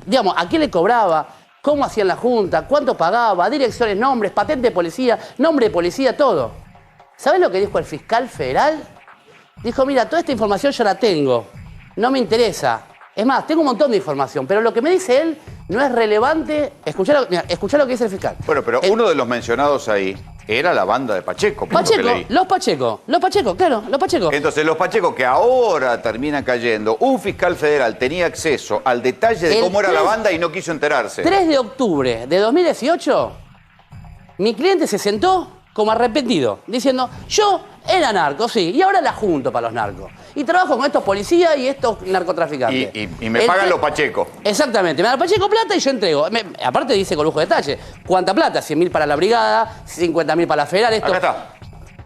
digamos, ¿a quién le cobraba? ¿Cómo hacían la junta? ¿Cuánto pagaba? Direcciones, nombres, patente de policía, nombre de policía, todo. ¿Sabés lo que dijo el fiscal federal? Dijo, mira, toda esta información yo la tengo. No me interesa. Es más, tengo un montón de información, pero lo que me dice él no es relevante. Escuchá lo que dice el fiscal.
Bueno, pero uno de los mencionados ahí era la banda de Pacheco. por lo que
Pacheco,
leí.
los Pacheco, claro, los Pacheco.
Entonces, los Pacheco que ahora terminan cayendo, un fiscal federal tenía acceso al detalle de cómo era la banda y no quiso enterarse.
3 de octubre de 2018, mi cliente se sentó como arrepentido, diciendo, yo era narco, sí, y ahora la junto para los narcos. Y trabajo con estos policías y estos narcotraficantes.
Y me pagan los Pacheco.
Exactamente, me da Pacheco plata y yo entrego. Aparte dice con lujo de detalle, ¿cuánta plata? 100.000 para la brigada, 50.000 para la federal, esto...
Acá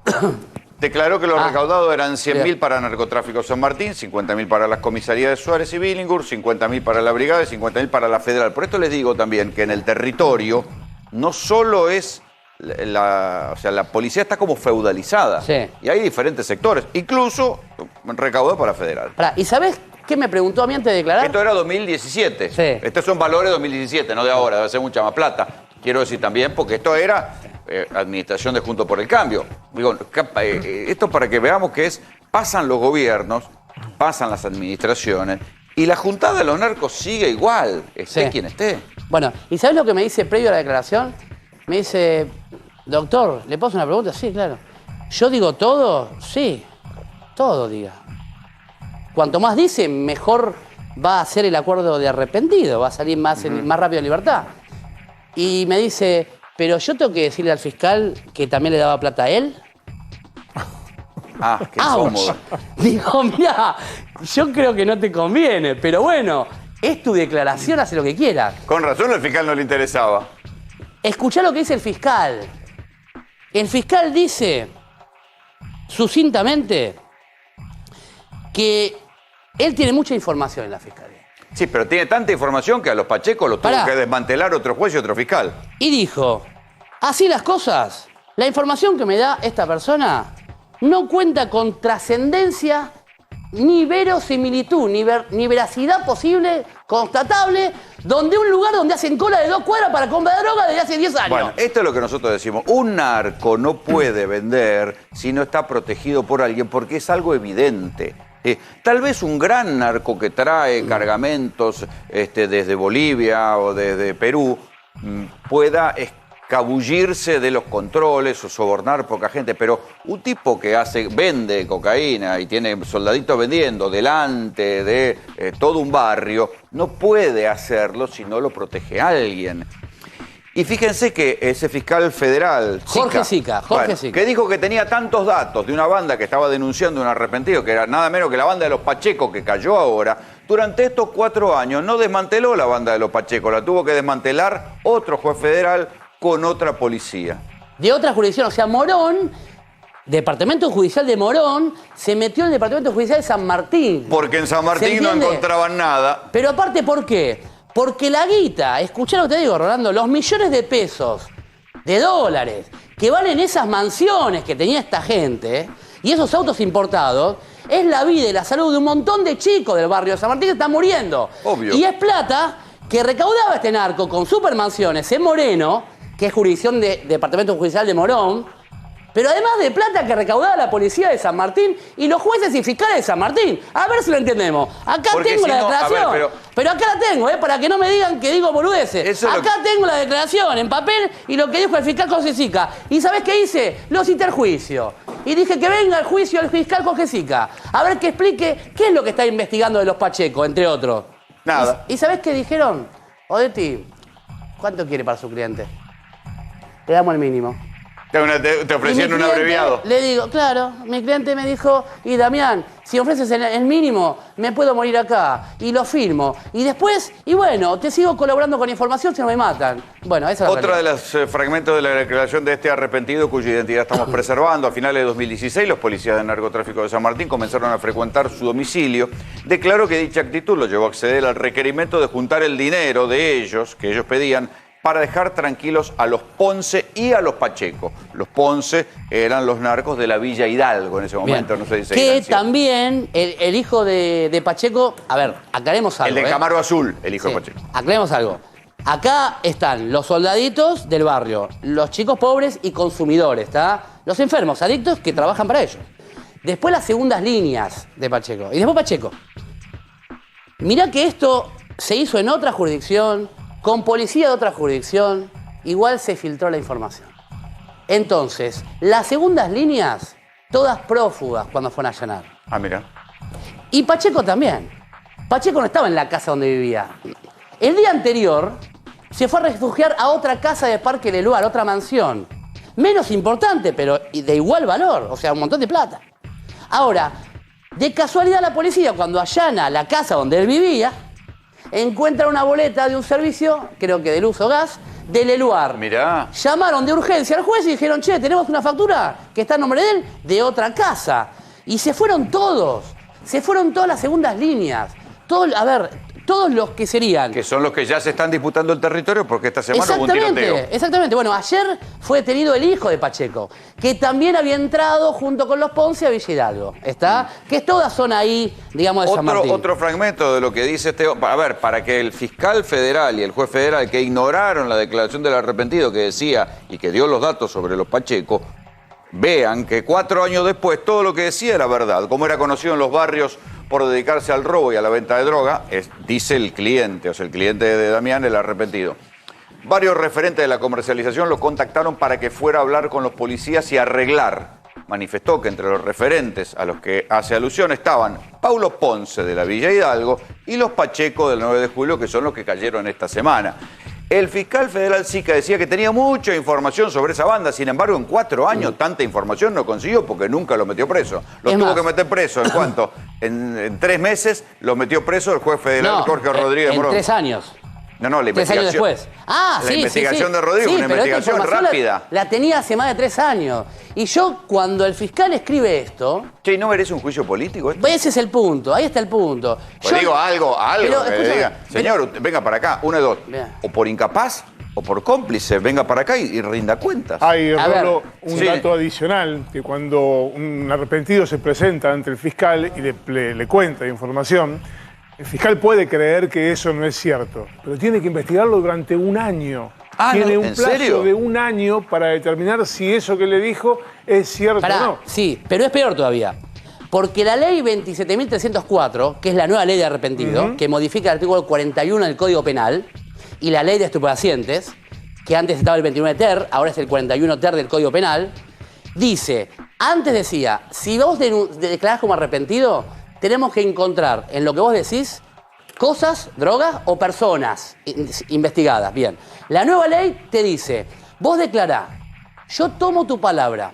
está. Declaró que lo recaudado eran 100.000 para narcotráfico San Martín, 50.000 para las comisarías de Suárez y Billingur, 50.000 para la brigada y 50.000 para la federal. Por esto les digo también que en el territorio no solo es... o sea, la policía está como feudalizada.
Sí.
Y hay diferentes sectores, incluso recaudado para federal.
¿Y sabés qué me preguntó a mí antes de declarar?
Esto era 2017.
Sí.
Estos son valores de 2017, no de ahora, debe ser mucha más plata. Quiero decir también, porque esto era administración de Juntos por el Cambio. Digo, esto para que veamos que pasan los gobiernos, pasan las administraciones, y la juntada de los narcos sigue igual, esté quien esté.
Bueno, ¿y sabés lo que me dice previo a la declaración? Me dice, doctor, ¿le puedo hacer una pregunta? Sí, claro. ¿Yo digo todo? Sí, todo diga. Cuanto más dice, mejor va a ser el acuerdo de arrepentido, va a salir más, más rápido en libertad. Y me dice, ¿pero yo tengo que decirle al fiscal que también le daba plata a él?
Qué incómodo.
Digo, mira, yo creo que no te conviene, pero bueno, es tu declaración, hace lo que quieras.
Con razón al fiscal no le interesaba.
Escuchá lo que dice el fiscal. El fiscal dice, sucintamente, que él tiene mucha información en la fiscalía.
Sí, pero tiene tanta información que a los Pacheco los tuvo que desmantelar otro juez y otro fiscal.
Y dijo, así las cosas, la información que me da esta persona no cuenta con trascendencia, ni verosimilitud, ni veracidad posible, constatable, donde un lugar donde hacen cola de 2 cuadras para comprar droga desde hace 10 años.
Bueno, esto es lo que nosotros decimos. Un narco no puede vender si no está protegido por alguien, porque es algo evidente. Tal vez un gran narco que trae cargamentos desde Bolivia o desde Perú pueda escabullirse de los controles o sobornar poca gente, pero un tipo que vende cocaína y tiene soldaditos vendiendo delante de todo un barrio, no puede hacerlo si no lo protege alguien. Y fíjense que ese fiscal federal,
Jorge Sica,
que dijo que tenía tantos datos de una banda que estaba denunciando un arrepentido, que era nada menos que la banda de los Pacheco que cayó ahora, durante estos 4 años no desmanteló la banda de los Pacheco, la tuvo que desmantelar otro juez federal con otra policía.
De otra jurisdicción, o sea, Morón, Departamento Judicial de Morón, se metió en el Departamento Judicial de San Martín.
Porque en San Martín no encontraban nada.
Pero aparte, ¿por qué? Porque la guita, escuchá lo que te digo, Rolando, los millones de pesos, de dólares, que valen esas mansiones que tenía esta gente, y esos autos importados, es la vida y la salud de un montón de chicos del barrio de San Martín que están muriendo.
Obvio.
Y es plata que recaudaba este narco con supermansiones en Moreno, que es jurisdicción de Departamento Judicial de Morón, pero además de plata que recaudaba la policía de San Martín y los jueces y fiscales de San Martín. A ver si lo entendemos. Acá
porque
tengo
si
la
no,
declaración.
a ver,
pero acá la tengo, para que no me digan que digo boludeces. Acá tengo la declaración en papel y lo que dijo el fiscal Jorge Sica. ¿Y sabés qué hice? Los cité al juicio. Y dije que venga al juicio el fiscal Jorge Sica. A ver que explique qué es lo que está investigando de los Pacheco, entre otros.
Nada.
¿Y sabés qué dijeron? Odetti, ¿cuánto quiere para su cliente? Le damos el mínimo.
Te ofrecieron un abreviado.
Le digo, claro, mi cliente me dijo, y Damián, si ofreces el mínimo, me puedo morir acá. Y lo firmo. Y después, y bueno, te sigo colaborando con información si no me matan. Bueno, esa es la
Otra
realidad.
de los fragmentos de la declaración de este arrepentido, cuya identidad estamos preservando, a finales de 2016, los policías del narcotráfico de San Martín comenzaron a frecuentar su domicilio. Declaró que dicha actitud lo llevó a acceder al requerimiento de juntar el dinero de ellos, que ellos pedían, para dejar tranquilos a los Ponce y a los Pacheco. Los Ponce eran los narcos de la Villa Hidalgo en ese momento, no se dice.
Que también el hijo de Pacheco, a ver, aclaremos algo.
El de Camaro Azul, el hijo de Pacheco.
Aclaremos algo. Acá están los soldaditos del barrio, los chicos pobres y consumidores, ¿está? Los enfermos, adictos que trabajan para ellos. Después las segundas líneas de Pacheco. Y después Pacheco. Mirá que esto se hizo en otra jurisdicción, con policía de otra jurisdicción, igual se filtró la información. Entonces, las segundas líneas, todas prófugas cuando fueron a allanar.
Ah, mira.
Y Pacheco también. Pacheco no estaba en la casa donde vivía. El día anterior se fue a refugiar a otra casa de Parque Leloir, otra mansión. Menos importante, pero de igual valor, o sea, un montón de plata. Ahora, de casualidad la policía, cuando allana la casa donde él vivía, encuentra una boleta de un servicio, creo que de luz o gas, de Leloir.
Mirá.
Llamaron de urgencia al juez y dijeron, che, tenemos una factura que está en nombre de él, de otra casa. Y se fueron todas las segundas líneas. Todos los que serían...
Que son los que ya se están disputando el territorio porque esta semana hubo un tiroteo.
Exactamente. Bueno, ayer fue detenido el hijo de Pacheco, que también había entrado junto con los Ponce a Villa Hidalgo. ¿Está? Que todas son ahí, digamos, de San Martín.
Otro fragmento de lo que dice a ver, para que el fiscal federal y el juez federal, que ignoraron la declaración del arrepentido que decía y que dio los datos sobre los Pacheco, vean que 4 años después todo lo que decía era verdad. Como era conocido en los barrios por dedicarse al robo y a la venta de droga, dice el cliente, o sea, el cliente de Damián, el arrepentido. Varios referentes de la comercialización lo contactaron para que fuera a hablar con los policías y arreglar. Manifestó que entre los referentes a los que hace alusión estaban Paulo Ponce de la Villa Hidalgo y los Pacheco del 9 de julio, que son los que cayeron esta semana. El fiscal federal Sica decía que tenía mucha información sobre esa banda, sin embargo, en 4 años tanta información no consiguió porque nunca lo metió preso. Lo tuvo que meter preso, ¿en cuánto? En 3 meses lo metió preso el juez federal Jorge Rodríguez Morón.
En 3 años.
No, la
3 años después.
La investigación de Rodríguez, una investigación rápida.
La tenía hace más de 3 años. Y yo, cuando el fiscal escribe esto...
Che, ¿y no merece un juicio político esto?
Ese es el punto, ahí está el punto.
Pues digo algo que le diga, señor, venga para acá, 1 de 2. O por incapaz o por cómplice, venga para acá y rinda cuentas.
Hay, Rolo, un dato adicional, que cuando un arrepentido se presenta ante el fiscal y le cuenta información, el fiscal puede creer que eso no es cierto, pero tiene que investigarlo durante 1 año. Tiene un plazo de 1 año para determinar si eso que le dijo es cierto o no.
Sí, pero es peor todavía. Porque la ley 27.304, que es la nueva ley de arrepentido, que modifica el artículo 41 del Código Penal, y la ley de estupefacientes, que antes estaba el 29 ter, ahora es el 41 ter del Código Penal, dice, antes decía, si vos declarás como arrepentido, tenemos que encontrar en lo que vos decís cosas, drogas o personas investigadas. Bien, la nueva ley te dice, vos declará, yo tomo tu palabra,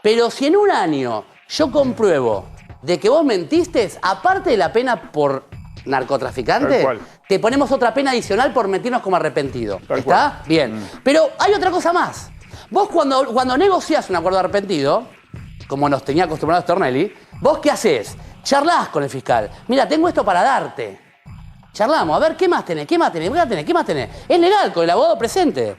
pero si en 1 año yo compruebo de que vos mentiste, aparte de la pena por narcotraficante, te ponemos otra pena adicional por mentirnos como arrepentido. ¿Está? Bien. Pero hay otra cosa más. Vos cuando negociás un acuerdo de arrepentido, como nos tenía acostumbrados Stornelli, ¿vos qué haces? Charlás con el fiscal. Mira, tengo esto para darte. Charlamos, a ver, ¿qué más tenés? ¿Qué más tenés? ¿Qué más tenés? Es legal, con el abogado presente.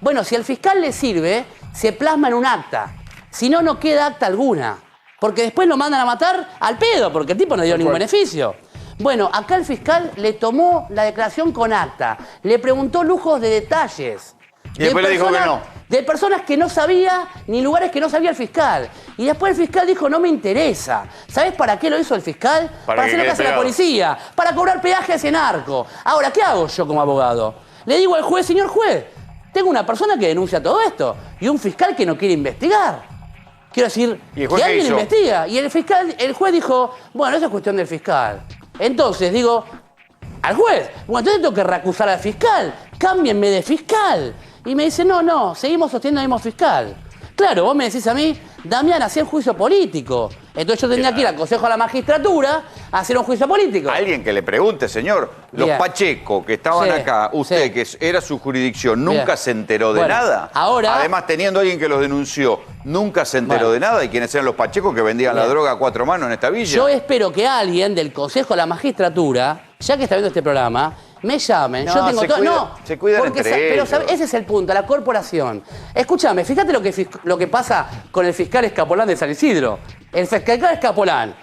Bueno, si al fiscal le sirve, se plasma en un acta. Si no, no queda acta alguna. Porque después lo mandan a matar al pedo, porque el tipo no dio ningún beneficio. Bueno, acá el fiscal le tomó la declaración con acta. Le preguntó lujos de detalles.
Y después le dijo que no.
De personas que no sabía, ni lugares que no sabía el fiscal. Y después el fiscal dijo, no me interesa. ¿Sabés para qué lo hizo el fiscal? Para hacer lo que hace la policía. Para cobrar peaje a ese narco. Ahora, ¿qué hago yo como abogado? Le digo al juez, señor juez, tengo una persona que denuncia todo esto y un fiscal que no quiere investigar. Quiero decir, que alguien investiga. Y el juez dijo, bueno, eso es cuestión del fiscal. Entonces digo, al juez, bueno, entonces tengo que reacusar al fiscal. Cámbienme de fiscal. Y me dice, no, seguimos sosteniendo al mismo fiscal. Claro, vos me decís a mí, Damián, hacía un juicio político. Entonces yo tendría que ir al Consejo de la Magistratura a hacer un juicio político.
Alguien que le pregunte, señor, los Pacheco que estaban acá, usted que era su jurisdicción, ¿nunca se enteró de nada?
Ahora,
además, teniendo alguien que los denunció, ¿nunca se enteró de nada? ¿Y quiénes eran los Pacheco que vendían la droga a 4 manos en esta villa?
Yo espero que alguien del Consejo de la Magistratura, ya que está viendo este programa, me llamen.
No,
yo tengo
se cuidan entre ellos.
Pero ese es el punto, la corporación. Escúchame, fíjate lo que pasa con el fiscal Escapolán de San Isidro. El fiscal Escapolán,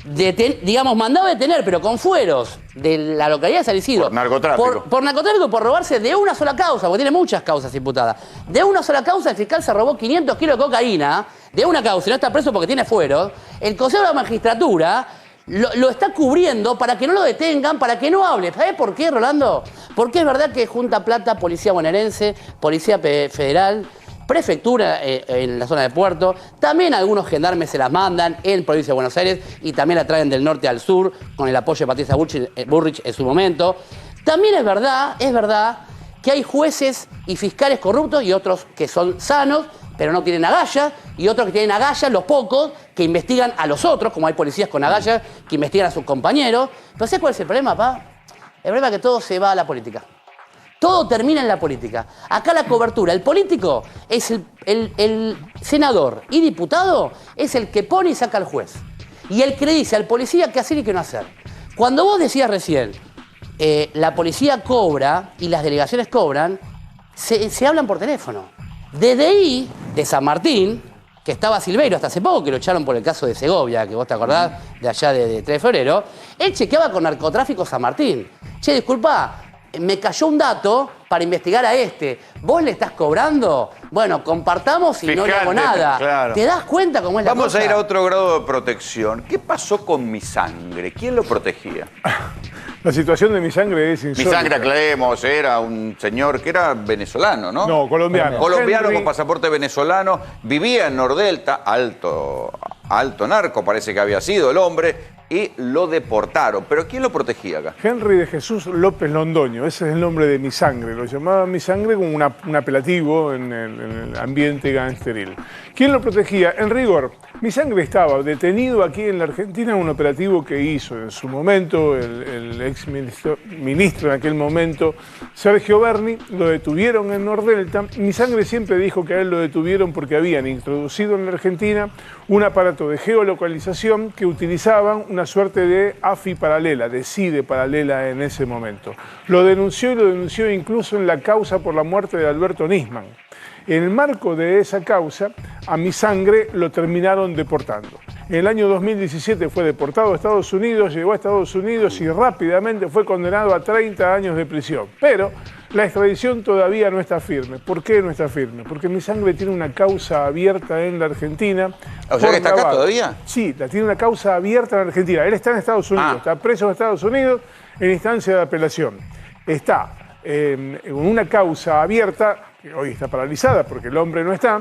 digamos, mandado a detener, pero con fueros de la localidad de San Isidro.
Por narcotráfico.
Por narcotráfico, por robarse de una sola causa, porque tiene muchas causas imputadas. De una sola causa, el fiscal se robó 500 kilos de cocaína, de una causa, y no está preso porque tiene fueros. El Consejo de la Magistratura lo está cubriendo para que no lo detengan, para que no hable. ¿Sabés por qué, Rolando? Porque es verdad que junta plata policía bonaerense, policía federal, prefectura en la zona de Puerto, también algunos gendarmes se las mandan en provincia de Buenos Aires y también la traen del norte al sur con el apoyo de Patricia Bullrich en su momento. También es verdad que hay jueces y fiscales corruptos y otros que son sanos, pero no tienen agallas, y otros que tienen agallas, los pocos, que investigan a los otros, como hay policías con agallas que investigan a sus compañeros. Pero ¿sabes cuál es el problema, pa? El problema es que todo se va a la política. Todo termina en la política. Acá la cobertura, el político es el senador y diputado, es el que pone y saca al juez. Y el que le dice al policía qué hacer y qué no hacer. Cuando vos decías recién, la policía cobra y las delegaciones cobran, se hablan por teléfono. Desde ahí, de San Martín, que estaba Silverio hasta hace poco, que lo echaron por el caso de Segovia, que vos te acordás, de allá de 3 de febrero, él chequeaba con narcotráfico San Martín. Che, disculpa, me cayó un dato para investigar a este. ¿Vos le estás cobrando? Bueno, compartamos y no le hago nada.
Claro.
¿Te das cuenta cómo es la cosa?
Vamos a ir a otro grado de protección. ¿Qué pasó con Mi Sangre? ¿Quién lo protegía?
La situación de Mi Sangre es insólita.
Mi Sangre, aclaremos, era un señor que era venezolano, ¿no?
No, colombiano.
Colombiano con pasaporte venezolano, vivía en Nordelta, alto narco parece que había sido el hombre, y lo deportaron. ¿Pero quién lo protegía acá?
Henry de Jesús López Londoño, ese es el nombre de Mi Sangre. Lo llamaban Mi Sangre como un apelativo en el ambiente gangsteril. ¿Quién lo protegía? En rigor, Mi Sangre estaba detenido aquí en la Argentina en un operativo que hizo en su momento el ex ministro en aquel momento, Sergio Berni. Lo detuvieron en Nordelta. Mi Sangre siempre dijo que a él lo detuvieron porque habían introducido en la Argentina un aparato de geolocalización que utilizaban una suerte de AFI paralela, de CIDE paralela en ese momento. Lo denunció y lo denunció incluso en la causa por la muerte de Alberto Nisman. En el marco de esa causa, a Mi Sangre lo terminaron deportando. En el año 2017 fue deportado a Estados Unidos, llegó a Estados Unidos y rápidamente fue condenado a 30 años de prisión. Pero la extradición todavía no está firme. ¿Por qué no está firme? Porque Mi Sangre tiene una causa abierta en la Argentina.
O sea que está acá todavía.
Sí, tiene una causa abierta en la Argentina. Él está en Estados Unidos, está preso en Estados Unidos en instancia de apelación. Está en una causa abierta, que hoy está paralizada porque el hombre no está,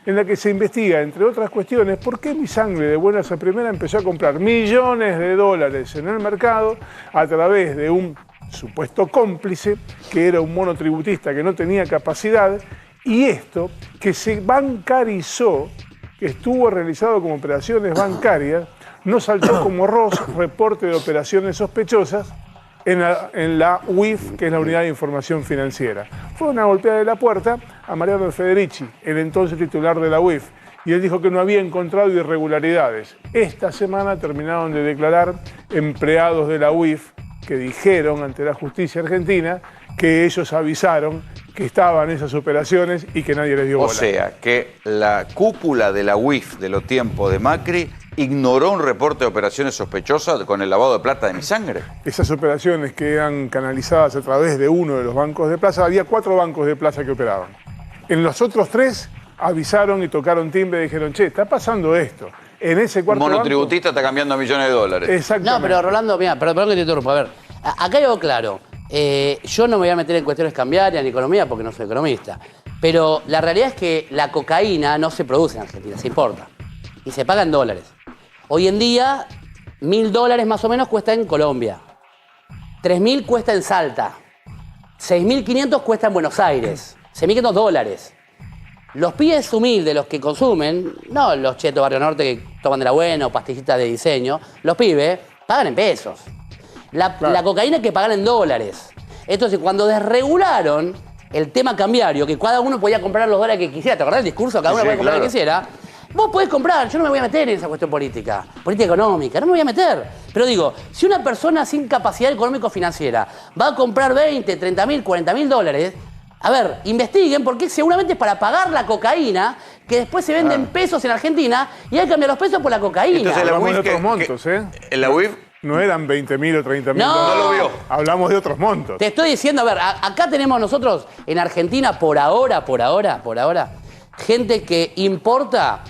en la que se investiga, entre otras cuestiones, por qué Mi Sangre de buenas a primera empezó a comprar millones de dólares en el mercado a través de un supuesto cómplice, que era un monotributista que no tenía capacidad, y esto que se bancarizó, que estuvo realizado como operaciones bancarias, no saltó como reporte de operaciones sospechosas en la UIF, que es la Unidad de Información Financiera. Fue una golpeada de la puerta a Mariano Federici, el entonces titular de la UIF, y él dijo que no había encontrado irregularidades. Esta semana terminaron de declarar empleados de la UIF que dijeron ante la justicia argentina que ellos avisaron que estaban esas operaciones y que nadie les dio bola.
O sea, que la cúpula de la UIF de los tiempos de Macri ignoró un reporte de operaciones sospechosas con el lavado de plata de Mi Sangre.
Esas operaciones que eran canalizadas a través de uno de los bancos de plaza, había 4 bancos de plaza que operaban. En los otros 3 avisaron y tocaron timbre y dijeron, che, está pasando esto. En ese cuarto
monotributista está cambiando millones de dólares.
Exactamente.
No, pero Rolando, mira, perdón que te interrumpa. A ver, acá hay algo claro. Yo no me voy a meter en cuestiones cambiarias ni economía porque no soy economista. Pero la realidad es que la cocaína no se produce en Argentina, se importa. Y se paga en dólares. Hoy en día, $1.000 más o menos cuesta en Colombia. 3.000 cuesta en Salta. 6.500 cuesta en Buenos Aires. 6.500 dólares. Los pibes humildes, los que consumen, no los chetos Barrio Norte que toman de la buena o pastillitas de diseño, los pibes pagan en pesos. La cocaína hay que pagar en dólares. Entonces, cuando desregularon el tema cambiario, que cada uno podía comprar los dólares que quisiera, ¿te acordás del discurso? Cada uno podía comprar lo que quisiera. Vos podés comprar, yo no me voy a meter en esa cuestión política económica, no me voy a meter. Pero digo, si una persona sin capacidad económico-financiera va a comprar 20, 30.000, 40.000 dólares, a ver, investiguen, porque seguramente es para pagar la cocaína, que después se vende en pesos en Argentina, y hay que cambiar los pesos por la cocaína.
Entonces, hablamos de otros montos,
¿En la UIF?
No eran 20.000 o 30.000
no,
dólares.
No lo vio.
Hablamos de otros montos.
Te estoy diciendo, a ver, acá tenemos nosotros en Argentina, por ahora, gente que importa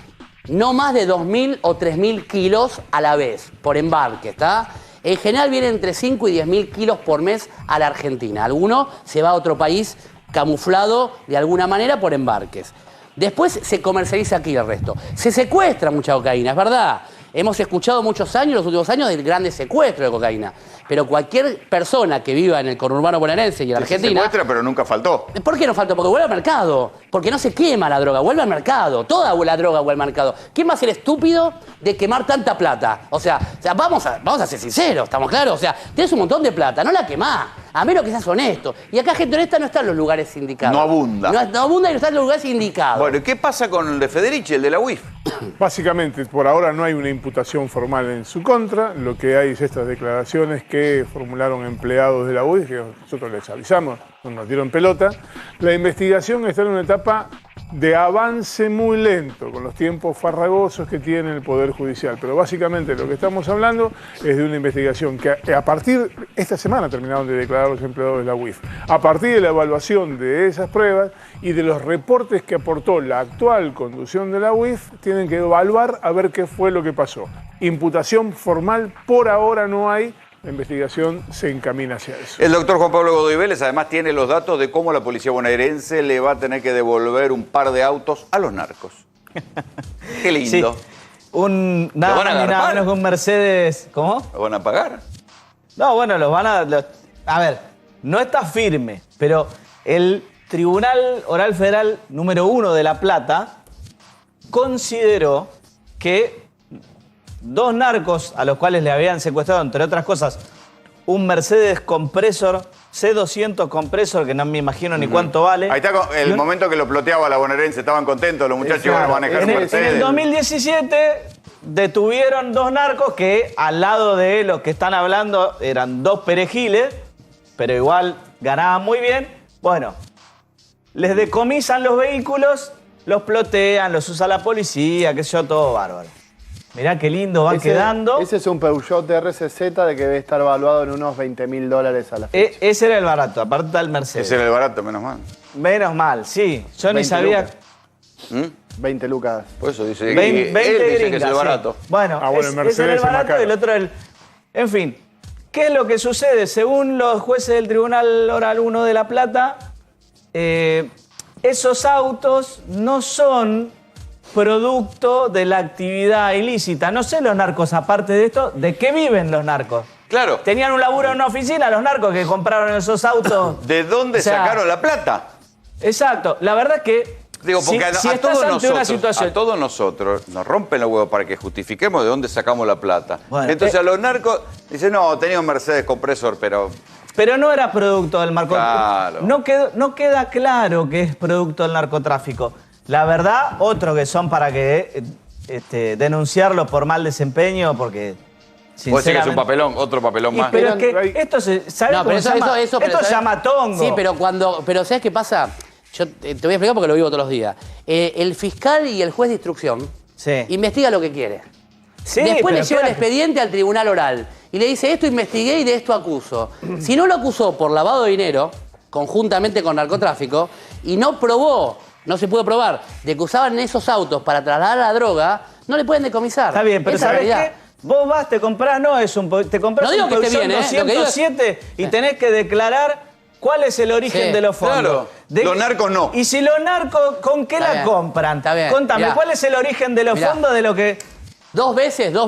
no más de 2.000 o 3.000 kilos a la vez, por embarque, ¿está? En general viene entre 5 y 10.000 kilos por mes a la Argentina. Alguno se va a otro país camuflado de alguna manera por embarques. Después se comercializa aquí el resto. Se secuestra mucha cocaína, es verdad. Hemos escuchado muchos años, los últimos años, del grande secuestro de cocaína. Pero cualquier persona que viva en el conurbano bonaerense y en Argentina...
Se secuestra, pero nunca faltó.
¿Por qué no faltó? Porque vuelve al mercado. Porque no se quema la droga, vuelve al mercado. Toda la droga vuelve al mercado. ¿Quién va a ser estúpido de quemar tanta plata? O sea vamos a ser sinceros, ¿estamos claros? O sea, tenés un montón de plata, no la quemás. A menos que seas honesto. Y acá gente honesta no está en los lugares indicados.
No abunda.
No abunda y no está en los lugares indicados.
Bueno, ¿y qué pasa con el de Federici, el de la UIF?
Básicamente, por ahora no hay una imputación formal en su contra. Lo que hay es estas declaraciones que formularon empleados de la UIF, que nosotros les avisamos, no nos dieron pelota. La investigación está en una etapa de avance muy lento, con los tiempos farragosos que tiene el Poder Judicial. Pero básicamente lo que estamos hablando es de una investigación que a partir, esta semana terminaron de declarar los empleados de la UIF, a partir de la evaluación de esas pruebas y de los reportes que aportó la actual conducción de la UIF, tienen que evaluar a ver qué fue lo que pasó. Imputación formal por ahora no hay. La investigación se encamina hacia eso.
El doctor Juan Pablo Godoy Vélez además tiene los datos de cómo la policía bonaerense le va a tener que devolver un par de autos a los narcos. Qué lindo.
Sí. Nada más ni nada menos que un Mercedes. ¿Cómo?
¿Lo van a pagar?
No, bueno, los van a... a ver, no está firme, pero el Tribunal Oral Federal número 1 de La Plata consideró que 2 narcos a los cuales le habían secuestrado, entre otras cosas, un Mercedes Compresor, C200 Compresor, que no me imagino ni cuánto vale.
Ahí está el momento que lo ploteaba la bonaerense, estaban contentos los muchachos iban a manejar un Mercedes.
En el 2017 detuvieron 2 narcos que al lado de los que están hablando eran 2 perejiles, pero igual ganaban muy bien. Bueno, les decomisan los vehículos, los plotean, los usa la policía, qué sé yo, todo bárbaro. Mirá qué lindo va quedando.
Ese es un Peugeot RCZ de que debe estar valuado en unos $20.000 a la fecha.
Ese era el barato, aparte está el Mercedes.
Ese era el barato, menos mal.
Menos mal, sí. Yo ni sabía...
20 lucas.
Por eso dice,
20
él dice
gringas,
que es el barato.
Sí. Bueno,
el Mercedes
ese era el barato y el otro el... En fin, ¿qué es lo que sucede? Según los jueces del Tribunal Oral 1 de La Plata, esos autos no son producto de la actividad ilícita. No sé los narcos, aparte de esto, ¿de qué viven los narcos?
Claro.
Tenían un laburo en una oficina los narcos que compraron esos autos.
¿De dónde sacaron la plata?
Exacto. La verdad que...
Digo, porque
si
a todos
una
nosotros nos rompen los huevos para que justifiquemos de dónde sacamos la plata.
Bueno,
entonces a los narcos dicen, no, tenía un Mercedes Compresor, pero
no era producto del narcotráfico.
Claro.
No queda claro que es producto del narcotráfico. La verdad, otro que son para que denunciarlo por mal desempeño, porque
vos decís que es un papelón, otro papelón más.
Pero es que esto se llama tongo.
Sí, pero ¿sabes qué pasa? Yo te voy a explicar porque lo vivo todos los días. El fiscal y el juez de instrucción investiga lo que quiere.
Sí,
después le lleva el expediente al tribunal oral y le dice, esto investigué y de esto acuso. Si no lo acusó por lavado de dinero, conjuntamente con narcotráfico, y no se pudo probar de que usaban esos autos para trasladar la droga, no le pueden decomisar.
Está bien, pero ¿sabes qué? Vos vas, te comprás, te comprás un Peugeot 207 y tenés que declarar cuál es el origen de los fondos.
Claro, los narcos no.
Y si los narcos, ¿con qué la compran?
Está bien.
Contame, ¿cuál es el origen de los fondos de lo que...?
Dos veces.
No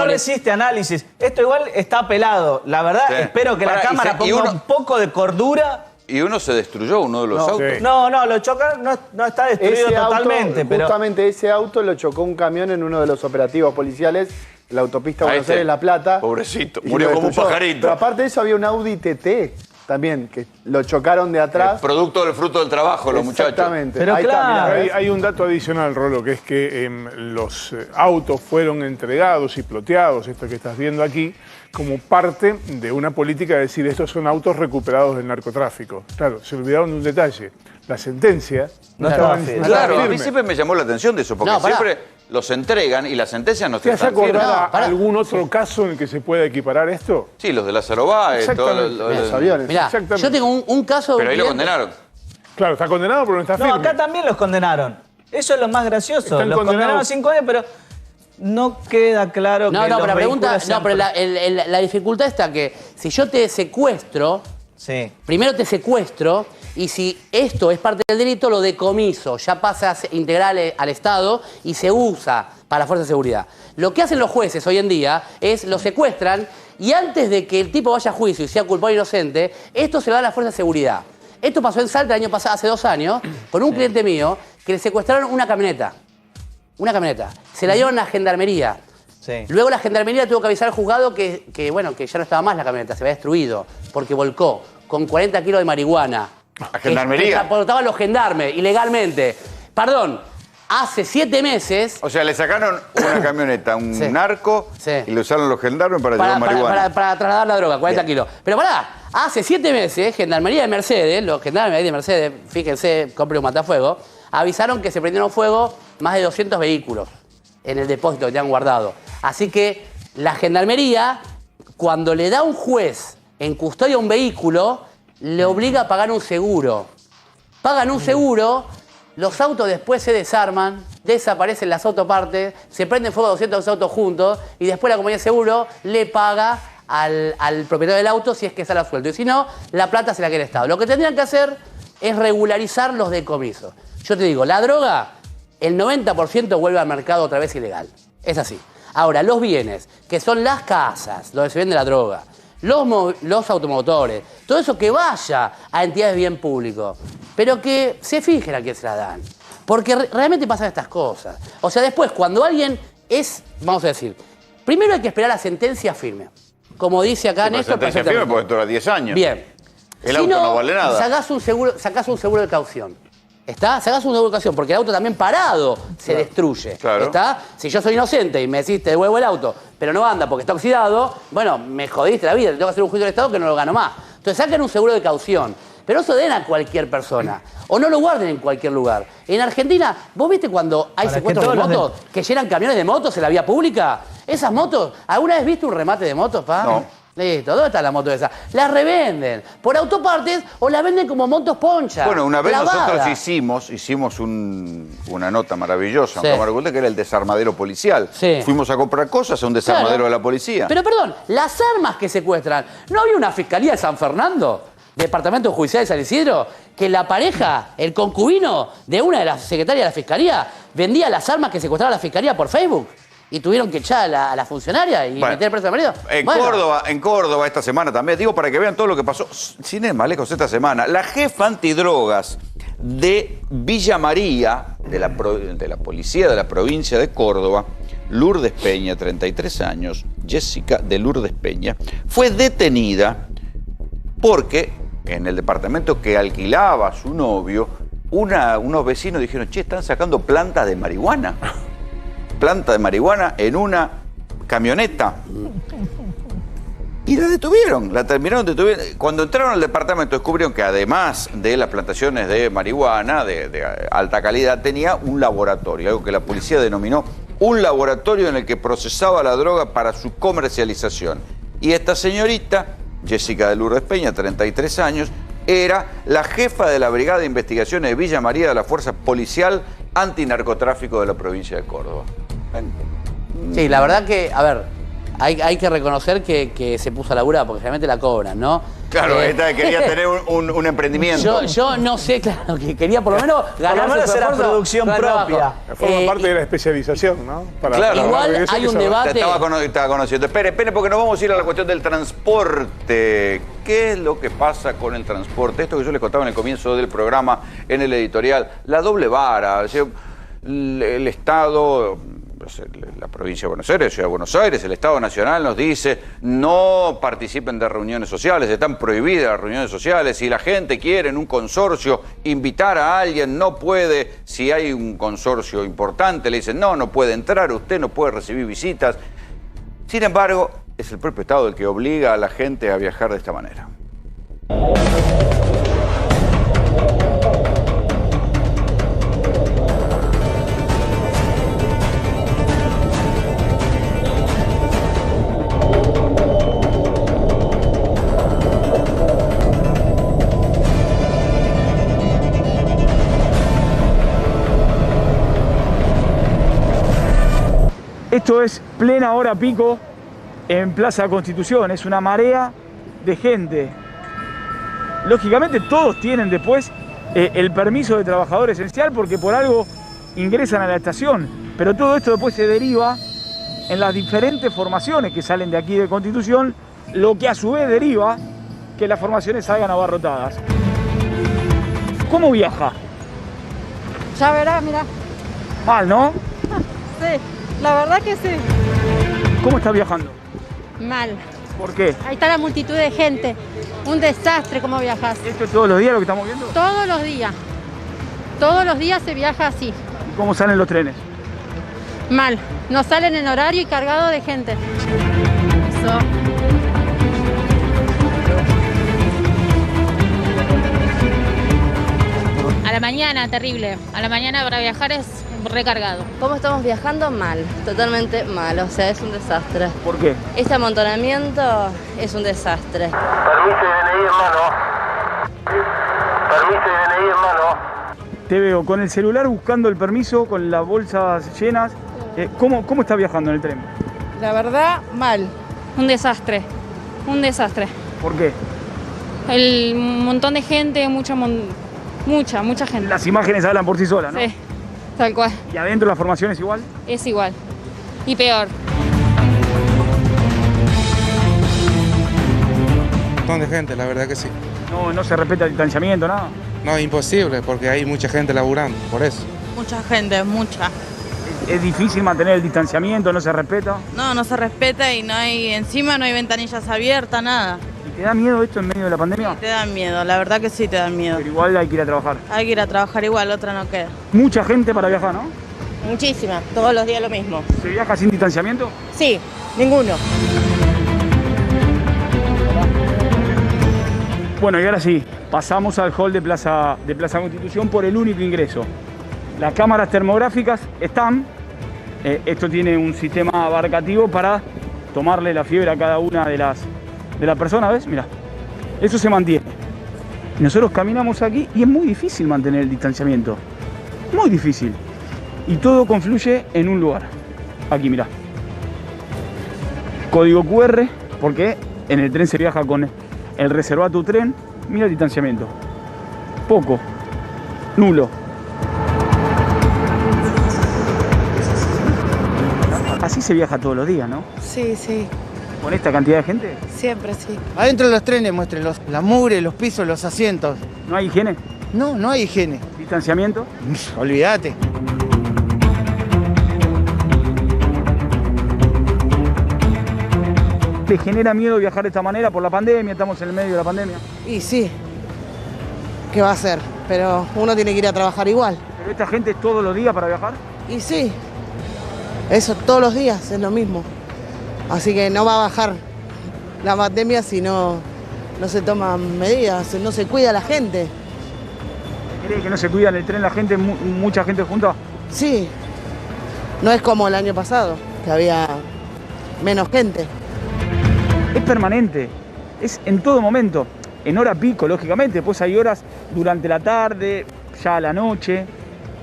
resiste análisis. Esto igual está pelado. La verdad, espero que la Cámara ponga un poco de cordura.
Y uno se destruyó, uno de los autos.
No, lo chocaron, no está destruido totalmente.
Justamente ese auto lo chocó un camión en uno de los operativos policiales, la autopista Buenos Aires-La Plata.
Pobrecito, murió como un pajarito.
Pero aparte de eso había un Audi TT también, que lo chocaron de atrás.
El producto del fruto del trabajo, los muchachos.
Exactamente.
Pero hay un dato adicional, Rolo, que es que los autos fueron entregados y ploteados, esto que estás viendo aquí, como parte de una política de decir, estos son autos recuperados del narcotráfico. Claro, se olvidaron de un detalle. La sentencia no estaba firme.
Claro, a mí siempre me llamó la atención de eso, porque siempre los entregan y las sentencias no están firmes.
¿Te has acordado algún otro caso en el que se pueda equiparar esto?
Sí, los de Lázaro Báez,
los aviones.
Mirá, yo tengo un caso...
Pero ahí lo condenaron.
Claro, está condenado, pero no está firme.
No, acá también los condenaron. Eso es lo más gracioso. Los condenaron a 5 años, pero no queda claro que
pero la pregunta... pero la dificultad está que si yo te secuestro... Primero te secuestro Y si esto es parte del delito, lo decomiso, ya pasa a ser integral al Estado y se usa para la fuerza de seguridad. Lo que hacen los jueces hoy en día es lo secuestran y antes de que el tipo vaya a juicio y sea culpable o inocente, esto se lo da a la fuerza de seguridad. Esto pasó en Salta el año pasado, hace 2 años, con un cliente mío que le secuestraron una camioneta. Una camioneta. Se la dieron a la gendarmería.
Sí.
Luego la gendarmería tuvo que avisar al juzgado que ya no estaba más la camioneta, se había destruido, porque volcó con 40 kilos de marihuana.
¿La gendarmería?
Que transportaban los gendarmes, ilegalmente. Perdón, hace 7 meses...
O sea, le sacaron una camioneta, un narco, y lo usaron los gendarmes para llevar marihuana.
Para trasladar la droga, 40 kilos. Pero pará, hace 7 meses, Gendarmería de Mercedes, los gendarmes de Mercedes, fíjense, compre un matafuego, avisaron que se prendieron fuego más de 200 vehículos en el depósito que tenían guardado. Así que la Gendarmería, cuando le da a un juez en custodia un vehículo, le obliga a pagar un seguro. Pagan un seguro, los autos después se desarman, desaparecen las autopartes, se prenden fuego a 200 autos juntos y después la compañía de seguro le paga al propietario del auto si es que sale a suelto. Y si no, la plata se la queda el Estado. Lo que tendrían que hacer es regularizar los decomisos. Yo te digo, la droga, el 90% vuelve al mercado otra vez ilegal. Es así. Ahora, los bienes, que son las casas donde se vende la droga, los automotores, todo eso que vaya a entidades de bien público, pero que se fijen a quién se la dan. Porque realmente pasan estas cosas. O sea, después, cuando alguien es, vamos a decir, primero hay que esperar la sentencia firme. Como dice acá Néstor,
sentencia firme porque dura 10 años.
Bien.
El auto no vale nada.
Sacás un seguro de caución. ¿Está? Sacás un seguro de caución, porque el auto también parado se destruye.
Claro.
¿Está? Si yo soy inocente y me decís te devuelvo el auto, pero no anda porque está oxidado, bueno, me jodiste la vida, te tengo que hacer un juicio del Estado que no lo gano más. Entonces saquen un seguro de caución. Pero eso den a cualquier persona. O no lo guarden en cualquier lugar. En Argentina, ¿vos viste cuando hay secuestros de motos que llenan camiones de motos en la vía pública? Esas motos, ¿alguna vez viste un remate de motos, pa?
No.
Listo, ¿dónde está la moto esa? La revenden por autopartes o la venden como motos poncha.
Bueno, una vez
clavada.
nosotros hicimos una nota maravillosa, que era el desarmadero policial.
Sí.
Fuimos a comprar cosas a un desarmadero de la policía.
Pero perdón, las armas que secuestran, ¿no había una fiscalía de San Fernando? Departamento Judicial de San Isidro, que la pareja, el concubino de una de las secretarias de la fiscalía, vendía las armas que secuestraba la fiscalía por Facebook y tuvieron que echar a la funcionaria y meter preso al marido.
En Córdoba esta semana también, digo para que vean todo lo que pasó, sin ir más lejos esta semana, la jefa antidrogas de Villa María, de la policía de la provincia de Córdoba, Lourdes Peña, 33 años, Jessica de Lourdes Peña, fue detenida porque en el departamento que alquilaba su novio, unos vecinos dijeron, che, están sacando plantas de marihuana. Planta de marihuana en una camioneta. Y la detuvieron, la terminaron detuvieron. Cuando entraron al departamento descubrieron que además de las plantaciones de marihuana de alta calidad, tenía un laboratorio, algo que la policía denominó un laboratorio en el que procesaba la droga para su comercialización. Y esta señorita, Jessica de Lourdes Peña, 33 años, era la jefa de la Brigada de Investigaciones de Villa María de la Fuerza Policial Antinarcotráfico de la provincia de Córdoba.
Sí, la verdad que, a ver, hay que reconocer que se puso a laburar, porque realmente la cobran, ¿no?
Claro, esta quería tener un emprendimiento.
Yo no sé, claro, que quería por lo menos ganar
por lo menos era producción propia.
Forma parte de la especialización, ¿no?
Claro,
igual hay un debate.
Estaba conociendo. Espere, porque nos vamos a ir a la cuestión del transporte. ¿Qué es lo que pasa con el transporte? Esto que yo les contaba en el comienzo del programa, en el editorial, la doble vara. O sea, el Estado, la provincia de Buenos Aires, Ciudad de Buenos Aires, el Estado Nacional nos dice no participen de reuniones sociales, están prohibidas las reuniones sociales. Si la gente quiere en un consorcio invitar a alguien, no puede. Si hay un consorcio importante, le dicen no puede entrar, usted no puede recibir visitas. Sin embargo, es el propio Estado el que obliga a la gente a viajar de esta manera.
Esto es plena hora pico en Plaza Constitución, es una marea de gente. lógicamente todos tienen después el permiso de trabajador esencial porque por algo ingresan a la estación, pero todo esto después se deriva en las diferentes formaciones que salen de aquí de Constitución, lo que a su vez deriva que las formaciones salgan abarrotadas. ¿Cómo viaja?
Ya verás, mira.
Mal, ¿no?
Sí, la verdad que sí.
¿Cómo está viajando?
Mal.
¿Por qué?
Ahí está la multitud de gente. Un desastre cómo viajas.
¿Esto es todos los días lo que estamos viendo?
Todos los días. Todos los días se viaja así.
¿Y cómo salen los trenes?
Mal. No salen en horario y cargado de gente. Eso.
A la mañana, terrible. A la mañana para viajar es recargado.
¿Cómo estamos viajando? Mal, totalmente mal, o sea, es un desastre.
¿Por qué?
Este amontonamiento es un desastre.
Permiso y DNI en mano. Permiso y DNI en mano.
Te veo con el celular buscando el permiso, con las bolsas llenas. ¿Cómo está viajando en el tren?
La verdad, mal. Un desastre. Un desastre.
¿Por qué?
El montón de gente, mucha gente.
Las imágenes hablan por sí solas, ¿no?
Sí, tal cual.
¿Y adentro la formación es igual?
Es igual. Y peor.
Un montón de gente, la verdad que sí.
No se respeta el distanciamiento, nada.
No, es imposible, porque hay mucha gente laburando, por eso.
Mucha gente, mucha.
¿Es difícil mantener el distanciamiento? ¿No se respeta?
No se respeta y encima no hay ventanillas abiertas, nada.
¿Y te da miedo esto en medio de la pandemia?
Sí, te da miedo, la verdad que sí te da miedo.
Pero igual hay que ir a trabajar.
Hay que ir a trabajar igual, otra no queda.
Mucha gente para viajar, ¿no?
Muchísima, todos los días lo mismo.
¿Se viaja sin distanciamiento?
Sí, ninguno.
Bueno, y ahora sí, pasamos al hall de Plaza Constitución por el único ingreso. Las cámaras termográficas están. Esto tiene un sistema abarcativo para tomarle la fiebre a cada una de las personas, ¿ves? Mira, eso se mantiene. Nosotros caminamos aquí y es muy difícil mantener el distanciamiento. Muy difícil. Y todo confluye en un lugar. Aquí, mira. Código QR, porque en el tren se viaja con el reserva tu tren. Mira el distanciamiento. Poco. Nulo. Así se viaja todos los días, ¿no?
Sí, sí.
¿Con esta cantidad de gente?
Siempre, sí.
Adentro de los trenes muestren la mugre, los pisos, los asientos.
¿No hay higiene?
No hay higiene.
¿Distanciamiento?
Olvídate.
¿Te genera miedo viajar de esta manera por la pandemia? Estamos en el medio de la pandemia.
Y sí. ¿Qué va a hacer? Pero uno tiene que ir a trabajar igual.
¿Pero esta gente es todos los días para viajar?
Y sí. Eso todos los días es lo mismo. Así que no va a bajar la pandemia si no se toman medidas, no se cuida la gente.
¿Cree que no se cuida en el tren la gente, mucha gente junta?
Sí. No es como el año pasado, que había menos gente.
Es permanente, es en todo momento. En hora pico, lógicamente, después hay horas durante la tarde, ya a la noche,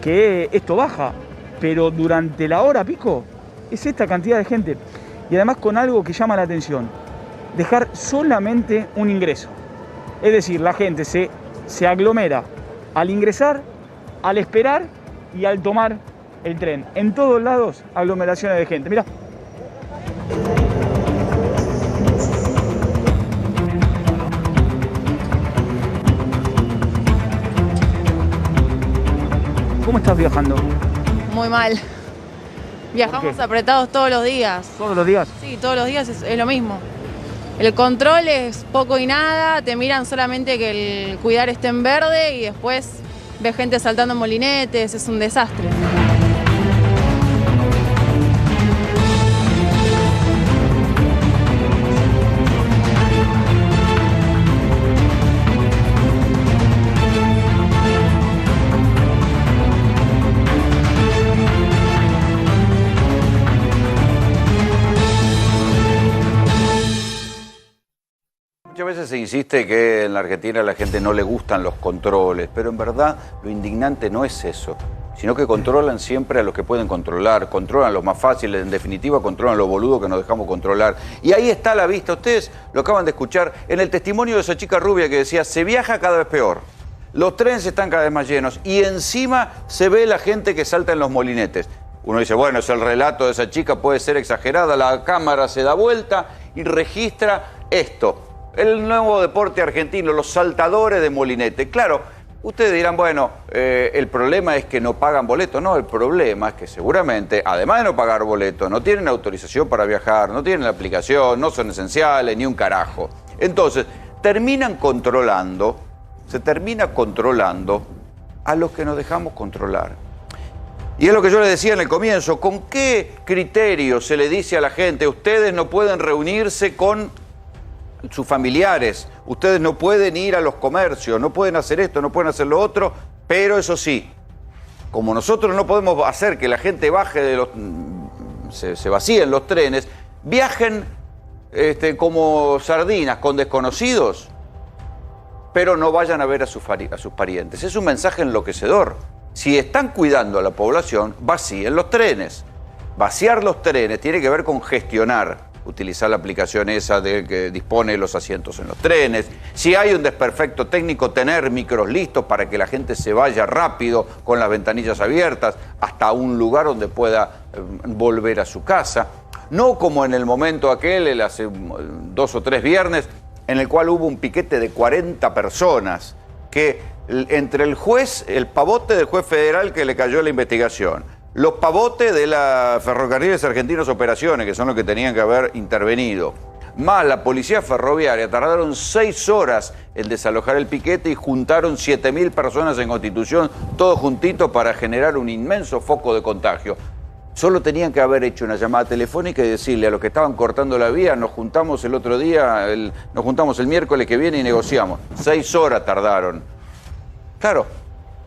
que esto baja. Pero durante la hora pico es esta cantidad de gente. Y además con algo que llama la atención, dejar solamente un ingreso. Es decir, la gente se aglomera al ingresar, al esperar y al tomar el tren. En todos lados, aglomeraciones de gente. Mirá. ¿Cómo estás viajando?
Muy mal. Viajamos apretados todos los días.
¿Todos los días?
Sí, todos los días es lo mismo. El control es poco y nada, te miran solamente que el cuidar esté en verde y después ves gente saltando en molinetes, es un desastre.
Muchas veces se insiste que en la Argentina a la gente no le gustan los controles, pero en verdad lo indignante no es eso. sino que controlan siempre a los que pueden controlar, controlan los más fáciles, en definitiva controlan los boludos que nos dejamos controlar. Y ahí está a la vista, ustedes lo acaban de escuchar en el testimonio de esa chica rubia que decía, se viaja cada vez peor, los trenes están cada vez más llenos y encima se ve la gente que salta en los molinetes. Uno dice, bueno, es el relato de esa chica, puede ser exagerada, la cámara se da vuelta y registra esto, el nuevo deporte argentino, los saltadores de molinete. Claro, ustedes dirán, bueno, el problema es que no pagan boleto. No, el problema es que seguramente, además de no pagar boleto, no tienen autorización para viajar, no tienen la aplicación, no son esenciales, ni un carajo. Entonces, se termina controlando a los que nos dejamos controlar. Y es lo que yo les decía en el comienzo, ¿con qué criterio se le dice a la gente, ustedes no pueden reunirse con sus familiares, ustedes no pueden ir a los comercios, no pueden hacer esto, no pueden hacer lo otro, pero eso sí, como nosotros no podemos hacer que la gente baje de los... se vacíen los trenes, viajen como sardinas con desconocidos, pero no vayan a ver a sus parientes. Es un mensaje enloquecedor. Si están cuidando a la población, vacíen los trenes. Vaciar los trenes tiene que ver con gestionar, utilizar la aplicación esa que dispone de los asientos en los trenes. Si hay un desperfecto técnico, tener micros listos para que la gente se vaya rápido con las ventanillas abiertas hasta un lugar donde pueda volver a su casa. No como en el momento aquel, hace 2 o 3 viernes, en el cual hubo un piquete de 40 personas que entre el juez, el pavote del juez federal que le cayó la investigación, los pavotes de la Ferrocarriles Argentinos Operaciones, que son los que tenían que haber intervenido, más la policía ferroviaria, tardaron 6 horas en desalojar el piquete y juntaron 7.000 personas en Constitución, todos juntitos para generar un inmenso foco de contagio. Solo tenían que haber hecho una llamada telefónica y decirle a los que estaban cortando la vía, nos juntamos el otro día, nos juntamos el miércoles que viene y negociamos. 6 horas tardaron. Claro,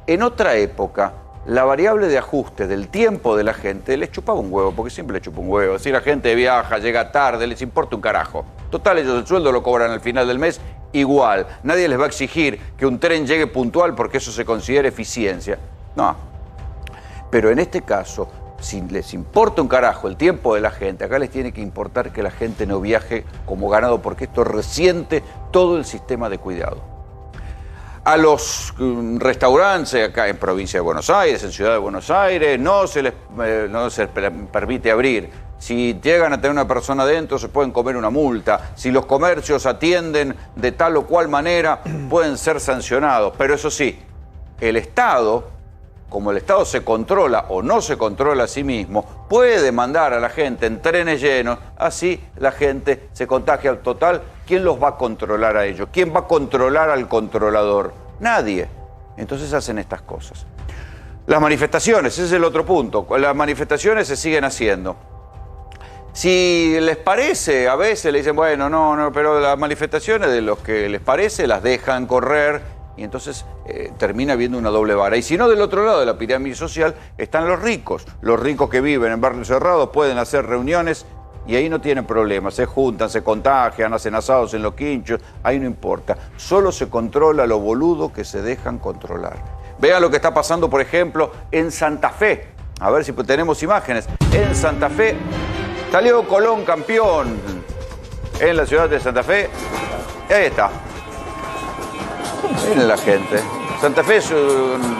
en otra época, la variable de ajuste del tiempo de la gente les chupaba un huevo, porque siempre les chupa un huevo. Si la gente viaja, llega tarde, les importa un carajo. Total, ellos el sueldo lo cobran al final del mes igual. Nadie les va a exigir que un tren llegue puntual porque eso se considera eficiencia. No. Pero en este caso, si les importa un carajo el tiempo de la gente, acá les tiene que importar que la gente no viaje como ganado, porque esto resiente todo el sistema de cuidado. A los restaurantes acá en provincia de Buenos Aires, en Ciudad de Buenos Aires, no se les permite abrir. Si llegan a tener una persona adentro, se pueden comer una multa. Si los comercios atienden de tal o cual manera, pueden ser sancionados. Pero eso sí, el Estado, como el Estado se controla o no se controla a sí mismo, puede mandar a la gente en trenes llenos, así la gente se contagia al total. ¿Quién los va a controlar a ellos? ¿Quién va a controlar al controlador? Nadie. Entonces hacen estas cosas. Las manifestaciones, ese es el otro punto. Las manifestaciones se siguen haciendo. Si les parece, a veces le dicen, bueno, no, pero las manifestaciones de los que les parece las dejan correr y entonces termina habiendo una doble vara. Y si no, del otro lado de la pirámide social están los ricos. Los ricos que viven en barrios cerrados pueden hacer reuniones y ahí no tienen problemas, se juntan, se contagian, hacen asados en los quinchos, ahí no importa. Solo se controla lo boludo que se dejan controlar. Vean lo que está pasando, por ejemplo, en Santa Fe. A ver si tenemos imágenes. En Santa Fe salió Colón campeón en la ciudad de Santa Fe. Ahí está. Miren la gente. Santa Fe,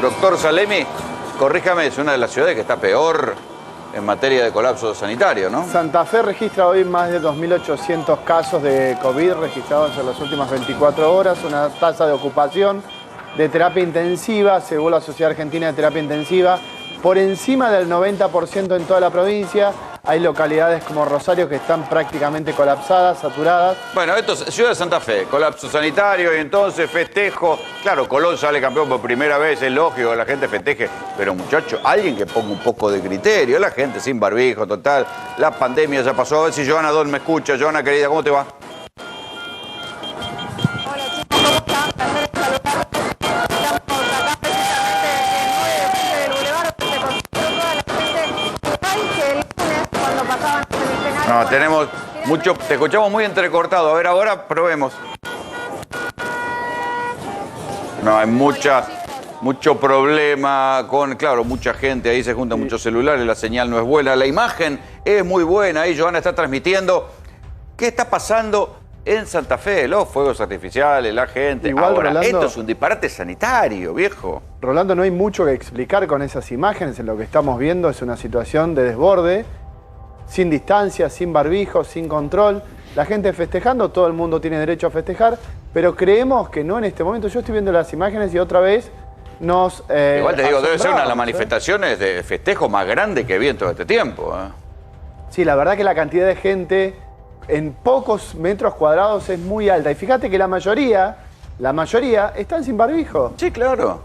doctor Salemi, corríjame, es una de las ciudades que está peor en materia de colapso sanitario, ¿no?
Santa Fe registra hoy más de 2.800 casos de COVID registrados en las últimas 24 horas, una tasa de ocupación de terapia intensiva, según la Sociedad Argentina de Terapia Intensiva, por encima del 90% en toda la provincia. Hay localidades como Rosario que están prácticamente colapsadas, saturadas.
Bueno, esto es Ciudad de Santa Fe, colapso sanitario y entonces festejo. Claro, Colón sale campeón por primera vez, es lógico que la gente festeje. Pero muchachos, alguien que ponga un poco de criterio. La gente sin barbijo, total. La pandemia ya pasó. A ver si Joana Don me escucha. Joana, querida, ¿cómo te va? No, tenemos mucho, te escuchamos muy entrecortado. A ver, ahora probemos. No, hay mucha Mucho problema con, claro, mucha gente, ahí se juntan muchos celulares, la señal no es buena, la imagen es muy buena, ahí Johanna está transmitiendo. ¿Qué está pasando en Santa Fe? Los fuegos artificiales, la gente.
Igual,
ahora,
Rolando,
esto es un disparate sanitario, viejo.
Rolando, no hay mucho que explicar con esas imágenes. En lo que estamos viendo es una situación de desborde, sin distancia, sin barbijo, sin control. La gente festejando, todo el mundo tiene derecho a festejar, pero creemos que no en este momento. Yo estoy viendo las imágenes y otra vez nos
igual te digo, debe ser una de las
asombramos,
manifestaciones de festejo más grande que vi en todo este tiempo.
Sí, la verdad que la cantidad de gente en pocos metros cuadrados es muy alta. Y fíjate que la mayoría están sin barbijo.
Sí, claro.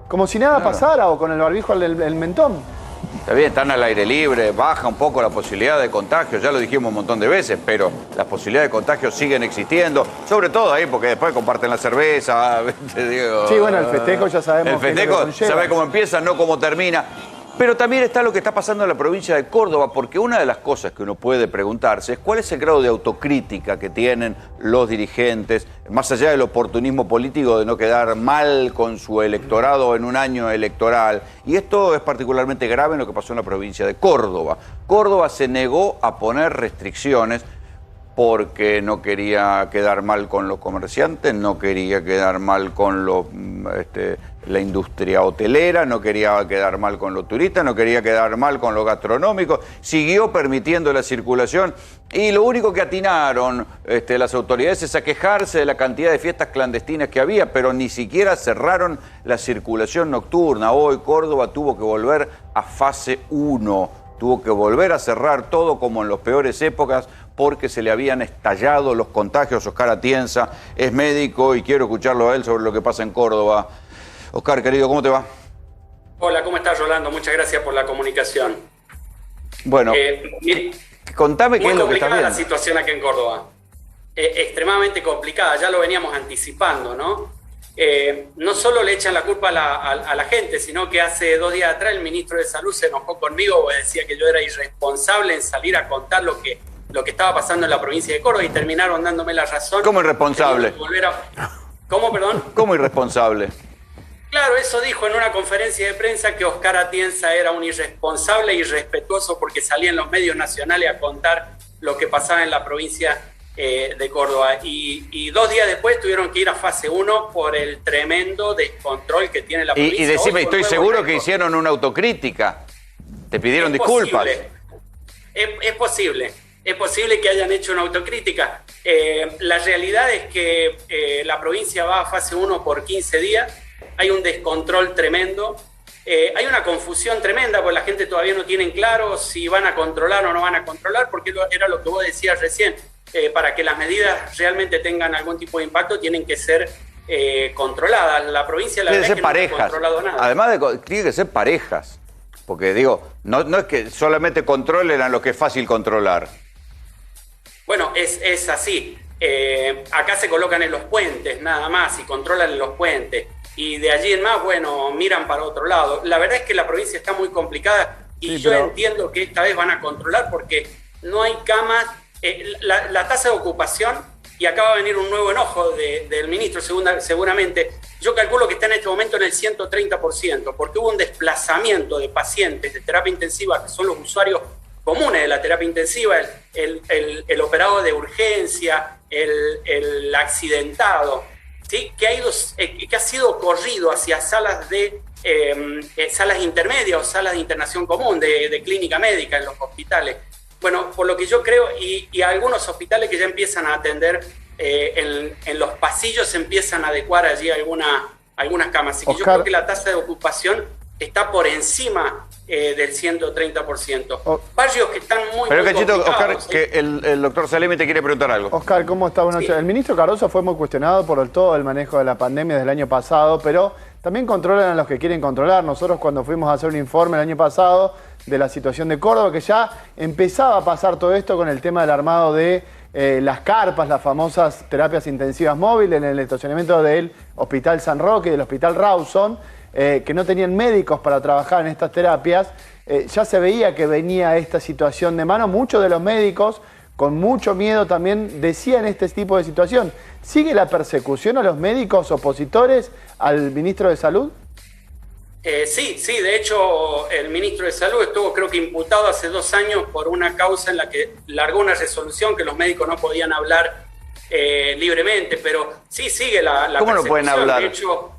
Como si nada pasara o con el barbijo el mentón.
Está bien, están al aire libre, baja un poco la posibilidad de contagio, ya lo dijimos un montón de veces, pero las posibilidades de contagio siguen existiendo, sobre todo ahí porque después comparten la cerveza, te digo.
Sí, bueno, el festejo ya sabemos.
El festejo, sabe cómo empieza, no cómo termina. Pero también está lo que está pasando en la provincia de Córdoba, porque una de las cosas que uno puede preguntarse es cuál es el grado de autocrítica que tienen los dirigentes, más allá del oportunismo político de no quedar mal con su electorado en un año electoral. Y esto es particularmente grave en lo que pasó en la provincia de Córdoba. Córdoba se negó a poner restricciones porque no quería quedar mal con los comerciantes, no quería quedar mal con la industria hotelera, no quería quedar mal con los turistas, no quería quedar mal con los gastronómicos, siguió permitiendo la circulación y lo único que atinaron las autoridades es a quejarse de la cantidad de fiestas clandestinas que había, pero ni siquiera cerraron la circulación nocturna. Hoy Córdoba tuvo que volver a fase 1, tuvo que volver a cerrar todo como en las peores épocas, porque se le habían estallado los contagios. Oscar Atienza es médico y quiero escucharlo a él sobre lo que pasa en Córdoba. Oscar, querido, ¿cómo te va?
Hola, ¿cómo estás, Rolando? Muchas gracias por la comunicación.
Bueno, contame qué es lo que está
viendo. Muy complicada la
viendo.
situación aquí en Córdoba. Extremadamente complicada, ya lo veníamos anticipando, ¿no? No solo le echan la culpa a la gente, sino que hace 2 días atrás el ministro de Salud se enojó conmigo porque decía que yo era irresponsable en salir a contar lo que estaba pasando en la provincia de Córdoba y terminaron dándome la razón.
¿Cómo irresponsable?
¿Cómo, perdón?
¿Cómo irresponsable?
Claro, eso dijo en una conferencia de prensa que Oscar Atienza era un irresponsable e irrespetuoso porque salía en los medios nacionales a contar lo que pasaba en la provincia de Córdoba. Y 2 días después tuvieron que ir a fase 1 por el tremendo descontrol que tiene la provincia.
Y decime,
Hoy,
estoy seguro que hicieron una autocrítica. Te pidieron disculpas.
Es posible que hayan hecho una autocrítica. La realidad es que la provincia va a fase 1 por 15 días. Hay un descontrol tremendo. Hay una confusión tremenda porque la gente todavía no tiene claro si van a controlar o no van a controlar, porque era lo que vos decías recién. Para que las medidas realmente tengan algún tipo de impacto, tienen que ser controladas. La provincia, la verdad, es que no ha controlado nada.
Además, tiene que ser parejas. Porque digo, no es que solamente controlen a lo que es fácil controlar.
Bueno, es así. Acá se colocan en los puentes nada más y controlan en los puentes. Y de allí en más, bueno, miran para otro lado. La verdad es que la provincia está muy complicada y
Sí,
yo
pero
entiendo que esta vez van a controlar porque no hay camas. La tasa de ocupación, y acá va a venir un nuevo enojo del ministro seguramente, yo calculo que está en este momento en el 130%, porque hubo un desplazamiento de pacientes de terapia intensiva, que son los usuarios comunes de la terapia intensiva, el operado de urgencia, el accidentado, ¿sí? que ha sido corrido hacia salas salas intermedias o salas de internación común, de clínica médica en los hospitales. Bueno, por lo que yo creo, y algunos hospitales que ya empiezan a atender, en los pasillos se empiezan a adecuar allí algunas camas. Así que yo creo que la tasa de ocupación está por encima del 130%. Barrios que están muy
Cachito, Oscar,
complicados,
que el doctor Salemi te quiere preguntar algo.
Oscar, ¿cómo está? Buenas noches. El ministro Cardoso fue muy cuestionado por todo el manejo de la pandemia del año pasado, pero también controlan a los que quieren controlar. Nosotros cuando fuimos a hacer un informe el año pasado de la situación de Córdoba, que ya empezaba a pasar todo esto con el tema del armado de las carpas, las famosas terapias intensivas móviles en el estacionamiento del Hospital San Roque y del Hospital Rawson, que no tenían médicos para trabajar en estas terapias. Ya se veía que venía esta situación de mano. Muchos de los médicos, con mucho miedo también, decían este tipo de situación. ¿Sigue la persecución a los médicos opositores al ministro de Salud?
Sí, de hecho el ministro de Salud estuvo creo que imputado hace 2 años por una causa en la que largó una resolución que los médicos no podían hablar libremente, pero sí sigue la
¿Cómo no pueden hablar?
De hecho,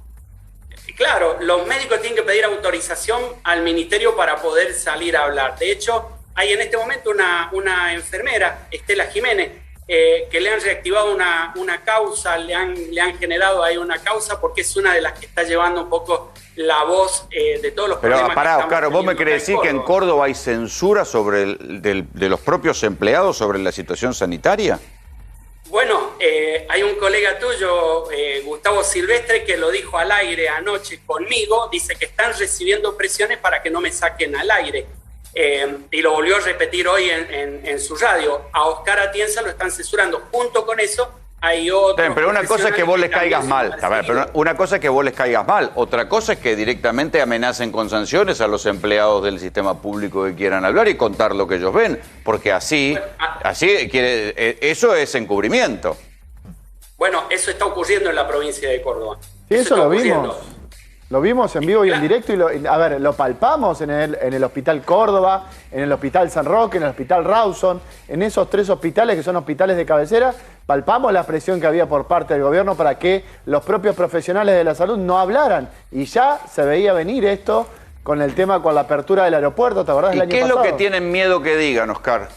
claro, los médicos tienen que pedir autorización al ministerio para poder salir a hablar. De hecho, hay en este momento una enfermera, Estela Jiménez, que le han reactivado una causa, le han generado ahí una causa porque es una de las que está llevando un poco la voz de todos los problemas.
Pero pará, Oscar, ¿vos me querés decir que en Córdoba hay censura sobre de los propios empleados sobre la situación sanitaria?
Bueno, hay un colega tuyo, Gustavo Silvestre, que lo dijo al aire anoche conmigo, dice que están recibiendo presiones para que no me saquen al aire. Y lo volvió a repetir hoy en su radio. A Oscar Atienza lo están censurando. Junto con eso hay otros.
Pero una cosa es que vos les caigas mal. Pero una cosa es que vos les caigas mal. Otra cosa es que directamente amenacen con sanciones a los empleados del sistema público que quieran hablar y contar lo que ellos ven. Porque así eso es encubrimiento.
Bueno, eso está ocurriendo en la provincia de Córdoba.
Sí, eso lo vimos. Lo vimos en vivo y en directo y lo palpamos en el Hospital Córdoba, en el Hospital San Roque, en el Hospital Rawson, en esos 3 hospitales que son hospitales de cabecera, palpamos la presión que había por parte del gobierno para que los propios profesionales de la salud no hablaran. Y ya se veía venir esto con el tema, con la apertura del aeropuerto, ¿te acordás del año pasado?
¿Y qué es lo que tienen miedo que digan, Oscar?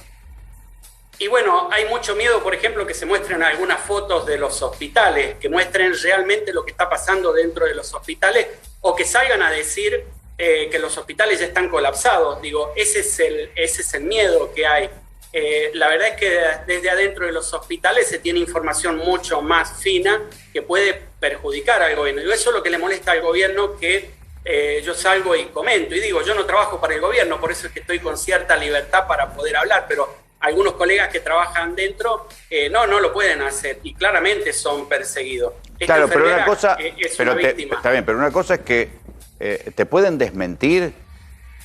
Y bueno, hay mucho miedo, por ejemplo, que se muestren algunas fotos de los hospitales, que muestren realmente lo que está pasando dentro de los hospitales, o que salgan a decir que los hospitales ya están colapsados. Digo, ese es el miedo que hay. La verdad es que desde adentro de los hospitales se tiene información mucho más fina que puede perjudicar al gobierno. Y eso es lo que le molesta al gobierno, que yo salgo y comento. Y digo, yo no trabajo para el gobierno, por eso es que estoy con cierta libertad para poder hablar, pero algunos colegas que trabajan dentro no lo pueden hacer y claramente son perseguidos.
Claro, pero una cosa,
está
bien, pero una cosa es que te pueden desmentir,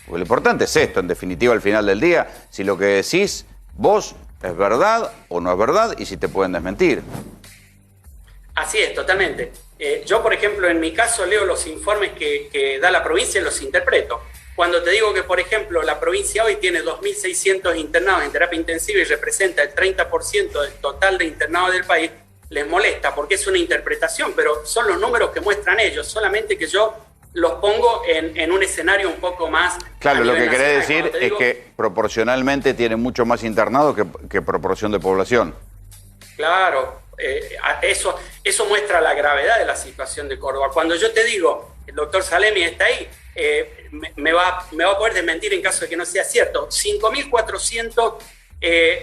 porque lo importante es esto, en definitiva, al final del día, si lo que decís vos es verdad o no es verdad y si te pueden desmentir.
Así es, totalmente. Yo, por ejemplo, en mi caso leo los informes que da la provincia y los interpreto. Cuando te digo que, por ejemplo, la provincia hoy tiene 2.600 internados en terapia intensiva y representa el 30% del total de internados del país, les molesta porque es una interpretación, pero son los números que muestran ellos, solamente que yo los pongo en un escenario un poco más...
Claro, lo que querés decir es que proporcionalmente tiene mucho más internados que proporción de población.
Claro, eso muestra la gravedad de la situación de Córdoba. Cuando yo te digo, el doctor Salemi está ahí, me va a poder desmentir en caso de que no sea cierto. 5.400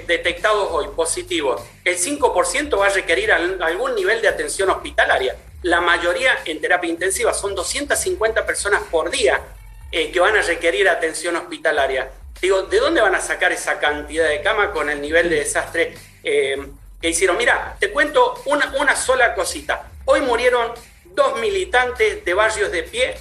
detectados hoy positivos. El 5% va a requerir algún nivel de atención hospitalaria. La mayoría en terapia intensiva. Son 250 personas por día que van a requerir atención hospitalaria. Digo, ¿de dónde van a sacar esa cantidad de camas con el nivel de desastre que hicieron? Mira, te cuento una sola cosita. Hoy murieron 2 militantes de Barrios de Pie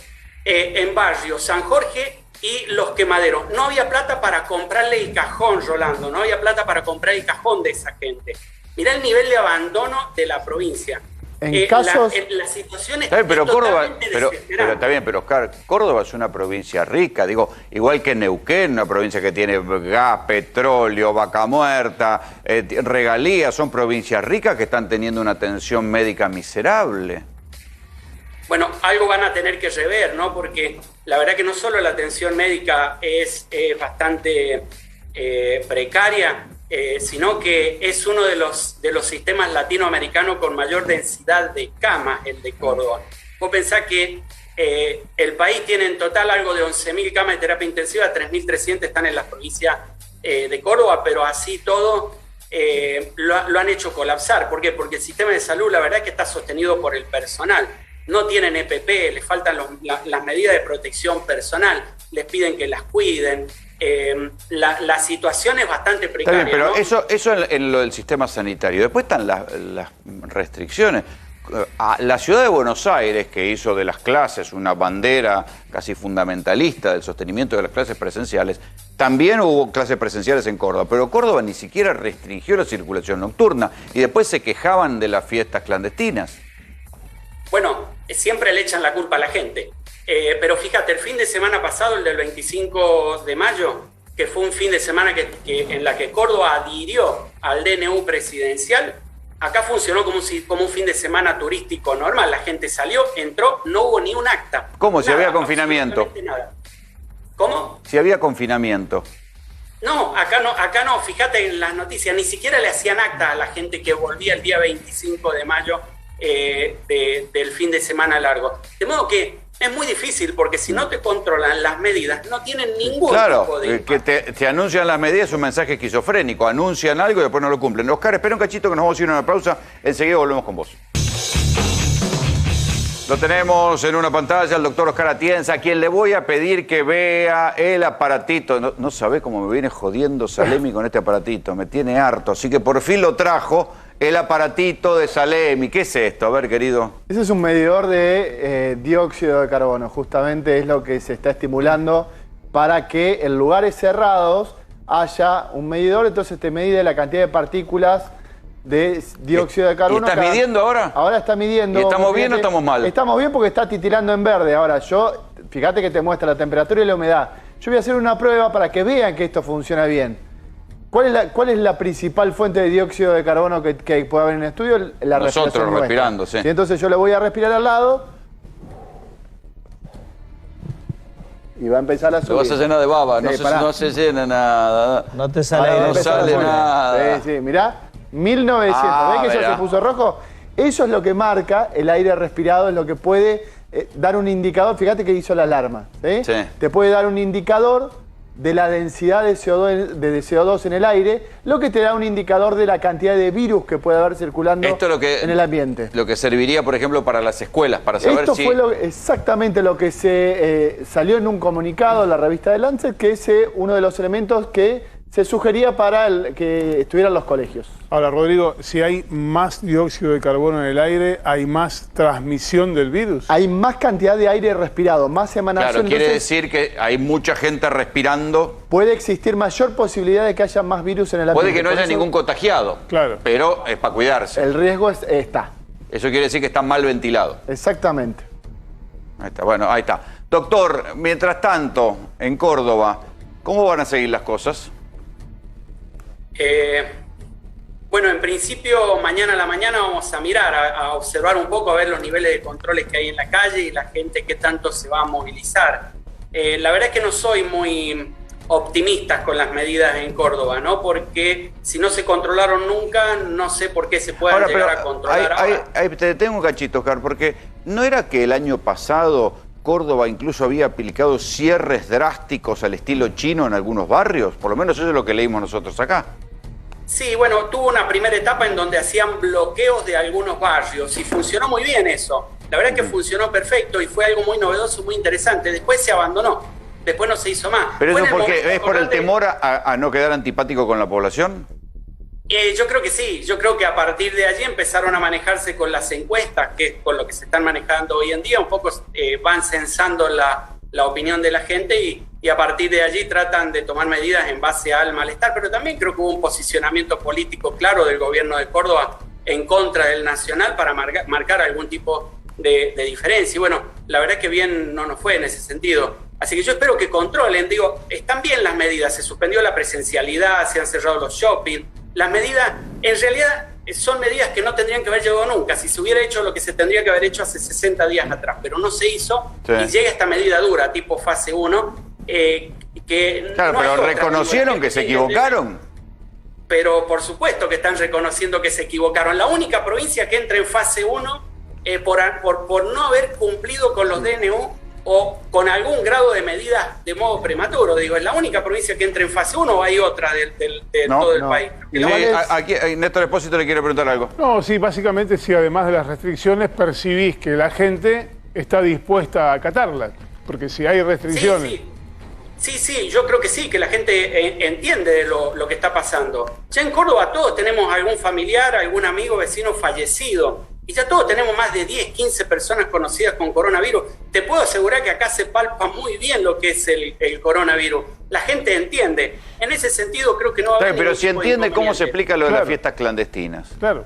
en Barrio San Jorge y Los Quemaderos. No había plata para comprarle el cajón, Rolando, no había plata para comprar el cajón de esa gente. Mirá el nivel de abandono de la provincia.
En casos...
la situación es
pero Córdoba,
desesperante.
pero está bien, pero Oscar, Córdoba es una provincia rica, digo, igual que Neuquén, una provincia que tiene gas, petróleo, vaca muerta, regalías, son provincias ricas que están teniendo una atención médica miserable.
Bueno, algo van a tener que rever, ¿no? Porque la verdad que no solo la atención médica es bastante precaria, sino que es uno de los sistemas latinoamericanos con mayor densidad de camas, el de Córdoba. Vos pensás que el país tiene en total algo de 11.000 camas de terapia intensiva, 3.300 están en la provincia de Córdoba, pero así todo lo han hecho colapsar. ¿Por qué? Porque el sistema de salud, la verdad es que está sostenido por el personal. No tienen EPP, les faltan las medidas de protección personal, les piden que las cuiden. La situación es bastante precaria.
Está bien, pero
¿no?
eso en lo del sistema sanitario. Después están las restricciones. La ciudad de Buenos Aires, que hizo de las clases una bandera casi fundamentalista del sostenimiento de las clases presenciales, también hubo clases presenciales en Córdoba, pero Córdoba ni siquiera restringió la circulación nocturna y después se quejaban de las fiestas clandestinas.
Bueno, siempre le echan la culpa a la gente. Pero fíjate, el fin de semana pasado, el del 25 de mayo, que fue un fin de semana en la que Córdoba adhirió al DNU presidencial, acá funcionó como un fin de semana turístico normal. La gente salió, entró, no hubo ni un acta.
¿Cómo? Si había confinamiento.
Nada. ¿Cómo?
Si había confinamiento.
No, acá no. Fíjate en las noticias, ni siquiera le hacían acta a la gente que volvía el día 25 de mayo del fin de semana largo. De modo que es muy difícil, porque si no te controlan las medidas, no tienen ningún tipo de
que te anuncian las medidas es un mensaje esquizofrénico. Anuncian algo y después no lo cumplen. Oscar, espera un cachito que nos vamos a ir a una pausa. Enseguida volvemos con vos. Lo tenemos en una pantalla, el doctor Oscar Atienza, a quien le voy a pedir que vea el aparatito. No sabe cómo me viene jodiendo Salemi con este aparatito. Me tiene harto. Así que por fin lo trajo. El aparatito de Salemi. ¿Qué es esto? A ver, querido.
Ese es un medidor de dióxido de carbono. Justamente es lo que se está estimulando para que en lugares cerrados haya un medidor. Entonces te mide la cantidad de partículas de dióxido de carbono.
¿Y estás midiendo ahora?
Ahora está midiendo.
¿Y estamos bien o estamos mal?
Estamos bien porque está titilando en verde. Ahora fíjate que te muestra la temperatura y la humedad. Yo voy a hacer una prueba para que vean que esto funciona bien. ¿Cuál es la principal fuente de dióxido de carbono que puede haber en el estudio? La
Nosotros respirando, sí.
Entonces yo le voy a respirar al lado y va a empezar a subir.
Lo vas a llenar de baba, no se llena nada.
No te sale,
no sale nada.
Sí, mirá, 1900. ¿Ves que eso se puso rojo? Eso es lo que marca el aire respirado, es lo que puede dar un indicador. Fíjate que hizo la alarma. ¿Sí? Te puede dar un indicador de la densidad de CO2 en el aire, lo que te da un indicador de la cantidad de virus que puede haber circulando en el ambiente.
Lo que serviría, por ejemplo, para las escuelas, para saber
Esto fue exactamente lo que se salió en un comunicado en la revista The Lancet, que es uno de los elementos que se sugería para que estuvieran los colegios.
Ahora, Rodrigo, si hay más dióxido de carbono en el aire, ¿hay más transmisión del virus?
Hay más cantidad de aire respirado, más emanación.
Claro, quiere decir que hay mucha gente respirando.
Puede existir mayor posibilidad de que haya más virus en el ambiente.
Puede que no haya ningún contagiado, pero es para cuidarse.
El riesgo está.
Eso quiere decir que está mal ventilado.
Exactamente.
Ahí está, bueno, ahí está. Doctor, mientras tanto, en Córdoba, ¿cómo van a seguir las cosas?
Bueno, en principio mañana a la mañana vamos a mirar, a observar un poco, a ver los niveles de controles que hay en la calle y la gente qué tanto se va a movilizar. La verdad es que no soy muy optimista con las medidas en Córdoba, ¿no? Porque si no se controlaron nunca, no sé por qué se puedan llegar a controlar ahora.
Te detengo un cachito, Oscar, porque ¿no era que el año pasado Córdoba incluso había aplicado cierres drásticos al estilo chino en algunos barrios? Por lo menos eso es lo que leímos nosotros acá.
Sí, bueno, tuvo una primera etapa en donde hacían bloqueos de algunos barrios y funcionó muy bien eso. La verdad es que funcionó perfecto y fue algo muy novedoso, muy interesante. Después se abandonó, después no se hizo más.
¿Pero eso porque es por el temor a no quedar antipático con la población?
Yo creo que sí, yo creo que a partir de allí empezaron a manejarse con las encuestas, que es con lo que se están manejando hoy en día, un poco van censando la opinión de la gente y a partir de allí tratan de tomar medidas en base al malestar, pero también creo que hubo un posicionamiento político claro del gobierno de Córdoba en contra del Nacional para marcar algún tipo de diferencia. Y bueno, la verdad es que bien no nos fue en ese sentido. Así que yo espero que controlen, digo, están bien las medidas, se suspendió la presencialidad, se han cerrado los shopping, las medidas en realidad son medidas que no tendrían que haber llegado nunca, si se hubiera hecho lo que se tendría que haber hecho hace 60 días atrás, pero no se hizo y llega esta medida dura, tipo fase 1, que
claro, no pero reconocieron que se equivocaron.
Pero por supuesto que están reconociendo que se equivocaron. La única provincia que entra en fase 1 por no haber cumplido con los DNU o con algún grado de medidas de modo prematuro, digo, es la única provincia que entra en fase 1 o hay otra de todo el país.
Aquí Néstor Espósito le quiere preguntar algo.
No, sí, básicamente si además de las restricciones percibís que la gente está dispuesta a acatarlas, porque si hay restricciones...
Sí, yo creo que sí, que la gente entiende lo que está pasando. Ya en Córdoba todos tenemos algún familiar, algún amigo, vecino fallecido. Y ya todos tenemos más de 10, 15 personas conocidas con coronavirus. Te puedo asegurar que acá se palpa muy bien lo que es el coronavirus. La gente entiende. En ese sentido creo que no va a haber
pero si entiende cómo se explica lo de las fiestas clandestinas.
Claro.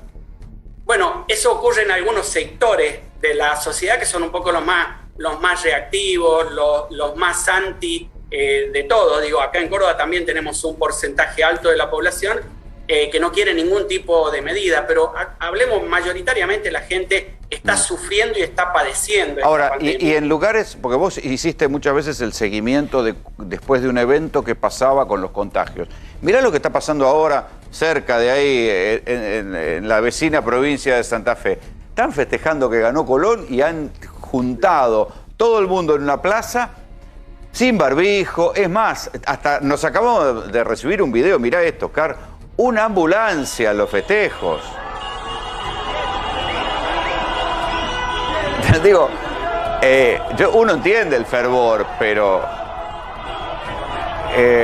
Bueno, eso ocurre en algunos sectores de la sociedad que son un poco los más los más reactivos, los más anti de todo. Digo, acá en Córdoba también tenemos un porcentaje alto de la población que no quiere ningún tipo de medida, pero hablemos mayoritariamente, la gente está sufriendo y está padeciendo.
Ahora, y en lugares, porque vos hiciste muchas veces el seguimiento después de un evento que pasaba con los contagios. Mirá lo que está pasando ahora cerca de ahí, en la vecina provincia de Santa Fe. Están festejando que ganó Colón y han juntado todo el mundo en una plaza sin barbijo. Es más, hasta nos acabamos de recibir un video, mirá esto, Oscar, una ambulancia a los festejos. Digo, uno entiende el fervor, pero...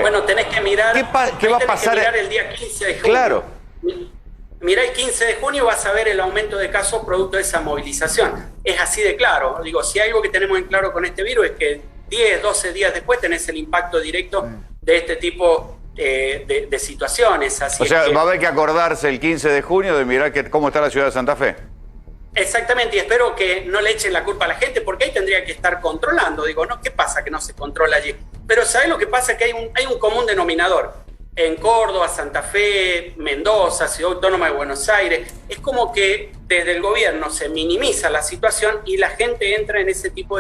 bueno, tenés que mirar...
¿Qué va a pasar?
Que mirar el día 15 de junio.
Claro.
Mirá el 15 de junio, vas a ver el aumento de casos producto de esa movilización. Es así de claro. Digo, si hay algo que tenemos en claro con este virus es que 10, 12 días después tenés el impacto directo de este tipo de situaciones. Así
o sea,
que,
va a haber que acordarse el 15 de junio de mirar cómo está la ciudad de Santa Fe.
Exactamente, y espero que no le echen la culpa a la gente, porque ahí tendría que estar controlando. Digo, ¿no? ¿Qué pasa que no se controla allí? Pero ¿sabes lo que pasa? Que hay un común denominador. En Córdoba, Santa Fe, Mendoza, Ciudad Autónoma de Buenos Aires, es como que desde el gobierno se minimiza la situación y la gente entra en ese tipo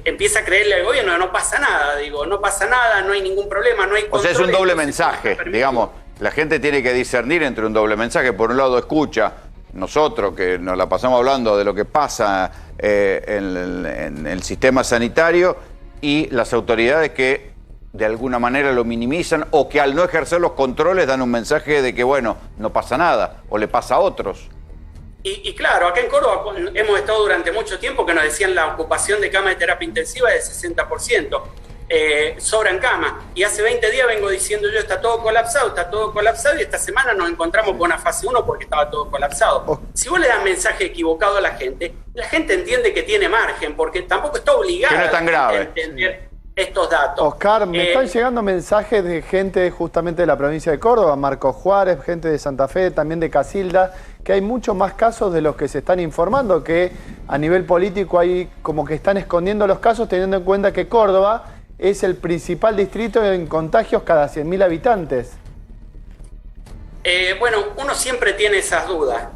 empieza a creerle al gobierno, no pasa nada, digo, no pasa nada, no hay ningún problema, no hay control.
O sea, es un doble mensaje, digamos. La gente tiene que discernir entre un doble mensaje. Por un lado escucha, nosotros que nos la pasamos hablando de lo que pasa en el sistema sanitario, y las autoridades que de alguna manera lo minimizan o que al no ejercer los controles dan un mensaje de que, bueno, no pasa nada o le pasa a otros.
Y claro, acá en Córdoba hemos estado durante mucho tiempo que nos decían la ocupación de cama de terapia intensiva es de 60%. Sobran camas. Y hace 20 días vengo diciendo yo, está todo colapsado, y esta semana nos encontramos con una fase 1 porque estaba todo colapsado. Si vos le das mensaje equivocado a la gente entiende que tiene margen, porque tampoco está obligada
que no es tan grave.
a entender estos datos.
Oscar, me están llegando mensajes de gente justamente de la provincia de Córdoba, Marcos Juárez, gente de Santa Fe, también de Casilda, que hay muchos más casos de los que se están informando, que a nivel político hay como que están escondiendo los casos, teniendo en cuenta que Córdoba es el principal distrito en contagios cada 100.000 habitantes.
Bueno, uno siempre tiene esas dudas.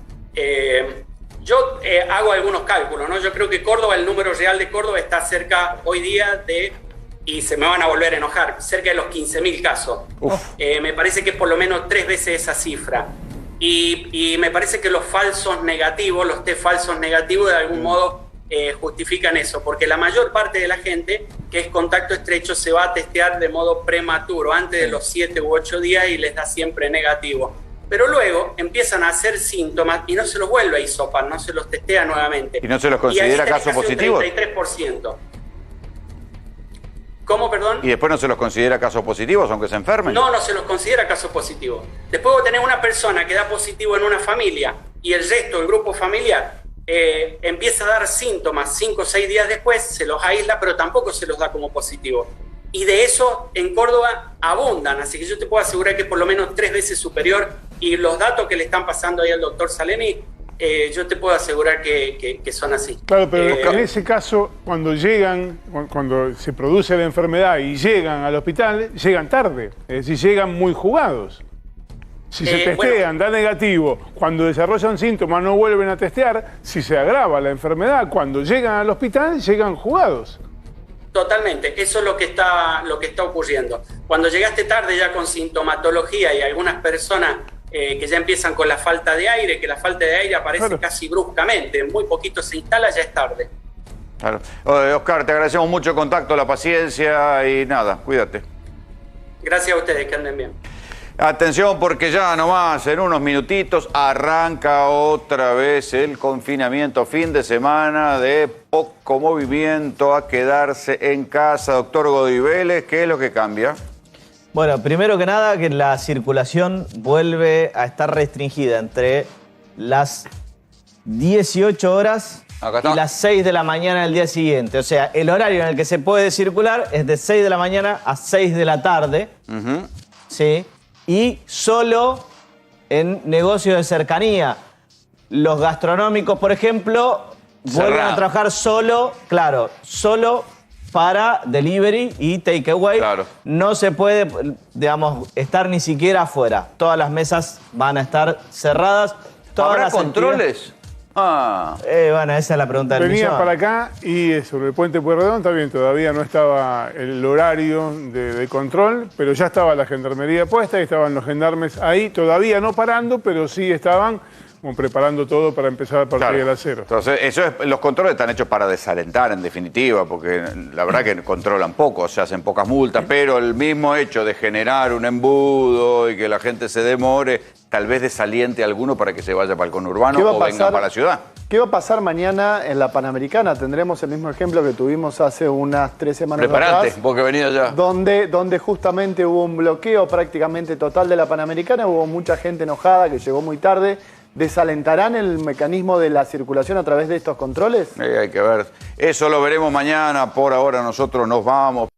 Yo hago algunos cálculos, ¿no? Yo creo que Córdoba, el número real de Córdoba está cerca hoy día de, y se me van a volver a enojar, cerca de los 15.000 casos. Me parece que es por lo menos 3 veces esa cifra. Y me parece que los falsos negativos, los test falsos negativos de algún modo justifican eso, porque la mayor parte de la gente que es contacto estrecho se va a testear de modo prematuro, antes de los 7 u 8 días, y les da siempre negativo. Pero luego empiezan a hacer síntomas y no se los vuelve a hisopar, no se los testea nuevamente.
¿Y no se los considera casos positivos?
33%. ¿Cómo, perdón?
¿Y después no se los considera casos positivos, aunque se enfermen?
No, no se los considera casos positivos. Después vos tenés una persona que da positivo en una familia y el resto del grupo familiar empieza a dar síntomas 5 o 6 días después, se los aísla, pero tampoco se los da como positivo. Y de eso en Córdoba abundan, así que yo te puedo asegurar que es por lo menos 3 veces superior, y los datos que le están pasando ahí al doctor Salemi, yo te puedo asegurar que son así.
Claro, pero en ese caso, cuando llegan, cuando se produce la enfermedad y llegan al hospital, llegan tarde, es decir, llegan muy jugados. Si se testean, da negativo, cuando desarrollan síntomas no vuelven a testear, si se agrava la enfermedad, cuando llegan al hospital, llegan jugados.
Totalmente, eso es lo que está ocurriendo. Cuando llegaste tarde ya con sintomatología y algunas personas que ya empiezan con la falta de aire, que la falta de aire aparece casi bruscamente, muy poquito se instala, ya es tarde.
Claro. Oscar, te agradecemos mucho el contacto, la paciencia y nada, cuídate.
Gracias a ustedes, que anden bien.
Atención, porque ya nomás, en unos minutitos, arranca otra vez el confinamiento, fin de semana de poco movimiento, a quedarse en casa. Doctor Godoy Vélez, ¿qué es lo que cambia?
Bueno, primero que nada, que la circulación vuelve a estar restringida entre las 18 horas y las 6 de la mañana del día siguiente. O sea, el horario en el que se puede circular es de 6 de la mañana a 6 de la tarde. ¿Sí? Y solo en negocios de cercanía. Los gastronómicos, por ejemplo, vuelven a trabajar solo, claro, solo para delivery y takeaway.
Claro.
No se puede, digamos, estar ni siquiera afuera. Todas las mesas van a estar cerradas.
¿Habrá controles?
Bueno, esa es la pregunta del
Venía
millón.
para acá y sobre el puente Pueyrredón, está bien, todavía no estaba el horario de control, pero ya estaba la gendarmería puesta y estaban los gendarmes ahí, todavía no parando, pero sí estaban como preparando todo para empezar a partir de las 0.
Entonces, los controles están hechos para desalentar, en definitiva, porque la verdad que controlan poco, se hacen pocas multas, pero el mismo hecho de generar un embudo y que la gente se demore, tal vez desaliente a alguno para que se vaya para el conurbano o venga para la ciudad.
¿Qué va a pasar mañana en la Panamericana? Tendremos el mismo ejemplo que tuvimos hace unas 3 semanas
Preparate,
atrás.
vos que venís allá.
Donde justamente hubo un bloqueo prácticamente total de la Panamericana, hubo mucha gente enojada que llegó muy tarde. ¿Desalentarán el mecanismo de la circulación a través de estos controles?
Hay que ver. Eso lo veremos mañana. Por ahora nosotros nos vamos.